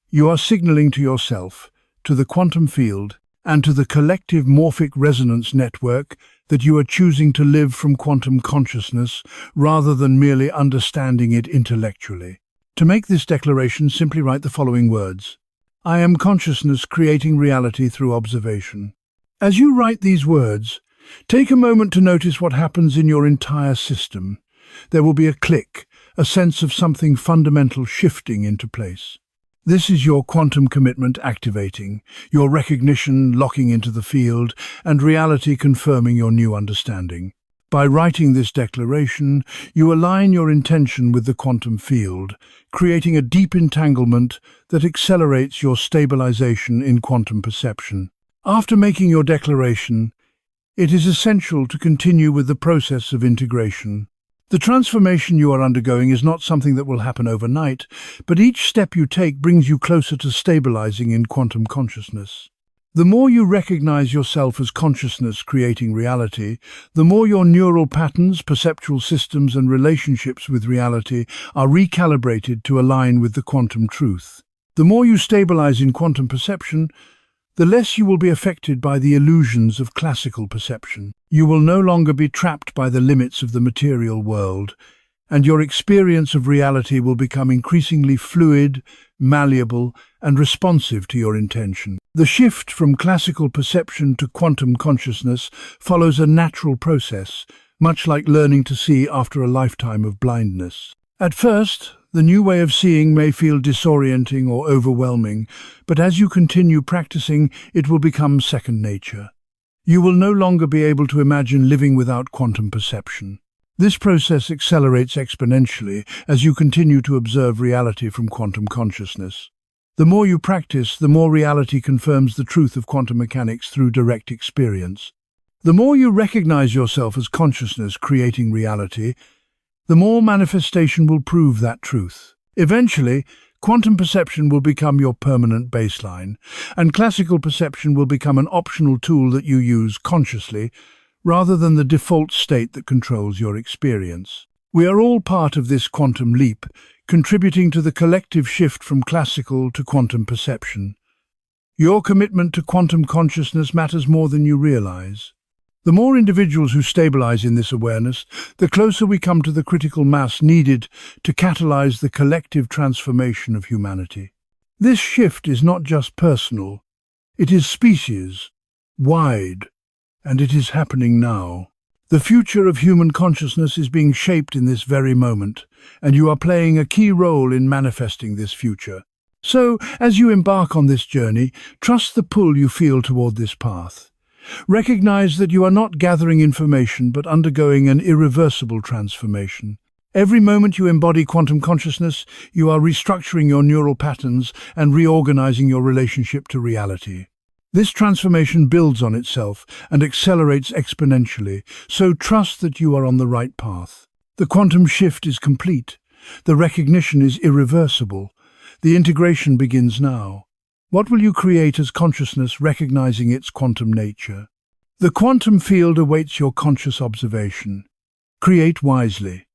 you are signaling to yourself, to the quantum field, and to the collective morphic resonance network that you are choosing to live from quantum consciousness rather than merely understanding it intellectually. To make this declaration, simply write the following words: I am consciousness creating reality through observation. As you write these words, take a moment to notice what happens in your entire system. There will be a click, a sense of something fundamental shifting into place. This is your quantum commitment activating, your recognition locking into the field, and reality confirming your new understanding. By writing this declaration, you align your intention with the quantum field, creating a deep entanglement that accelerates your stabilization in quantum perception. After making your declaration, it is essential to continue with the process of integration. The transformation you are undergoing is not something that will happen overnight, but each step you take brings you closer to stabilizing in quantum consciousness. The more you recognize yourself as consciousness creating reality, the more your neural patterns, perceptual systems, and relationships with reality are recalibrated to align with the quantum truth. The more you stabilize in quantum perception, the less you will be affected by the illusions of classical perception. You will no longer be trapped by the limits of the material world, and your experience of reality will become increasingly fluid, malleable, and responsive to your intention. The shift from classical perception to quantum consciousness follows a natural process, much like learning to see after a lifetime of blindness. At first, the new way of seeing may feel disorienting or overwhelming, but as you continue practicing, it will become second nature. You will no longer be able to imagine living without quantum perception. This process accelerates exponentially as you continue to observe reality from quantum consciousness. The more you practice, the more reality confirms the truth of quantum mechanics through direct experience. The more you recognize yourself as consciousness creating reality, the more manifestation will prove that truth. Eventually, quantum perception will become your permanent baseline, and classical perception will become an optional tool that you use consciously, rather than the default state that controls your experience. We are all part of this quantum leap, contributing to the collective shift from classical to quantum perception. Your commitment to quantum consciousness matters more than you realize. The more individuals who stabilize in this awareness, the closer we come to the critical mass needed to catalyze the collective transformation of humanity. This shift is not just personal, it is species-wide, and it is happening now. The future of human consciousness is being shaped in this very moment, and you are playing a key role in manifesting this future. So, as you embark on this journey, trust the pull you feel toward this path. Recognize that you are not gathering information but undergoing an irreversible transformation. Every moment you embody quantum consciousness, you are restructuring your neural patterns and reorganizing your relationship to reality. This transformation builds on itself and accelerates exponentially, so trust that you are on the right path. The quantum shift is complete. The recognition is irreversible. The integration begins now. What will you create as consciousness recognizing its quantum nature? The quantum field awaits your conscious observation. Create wisely.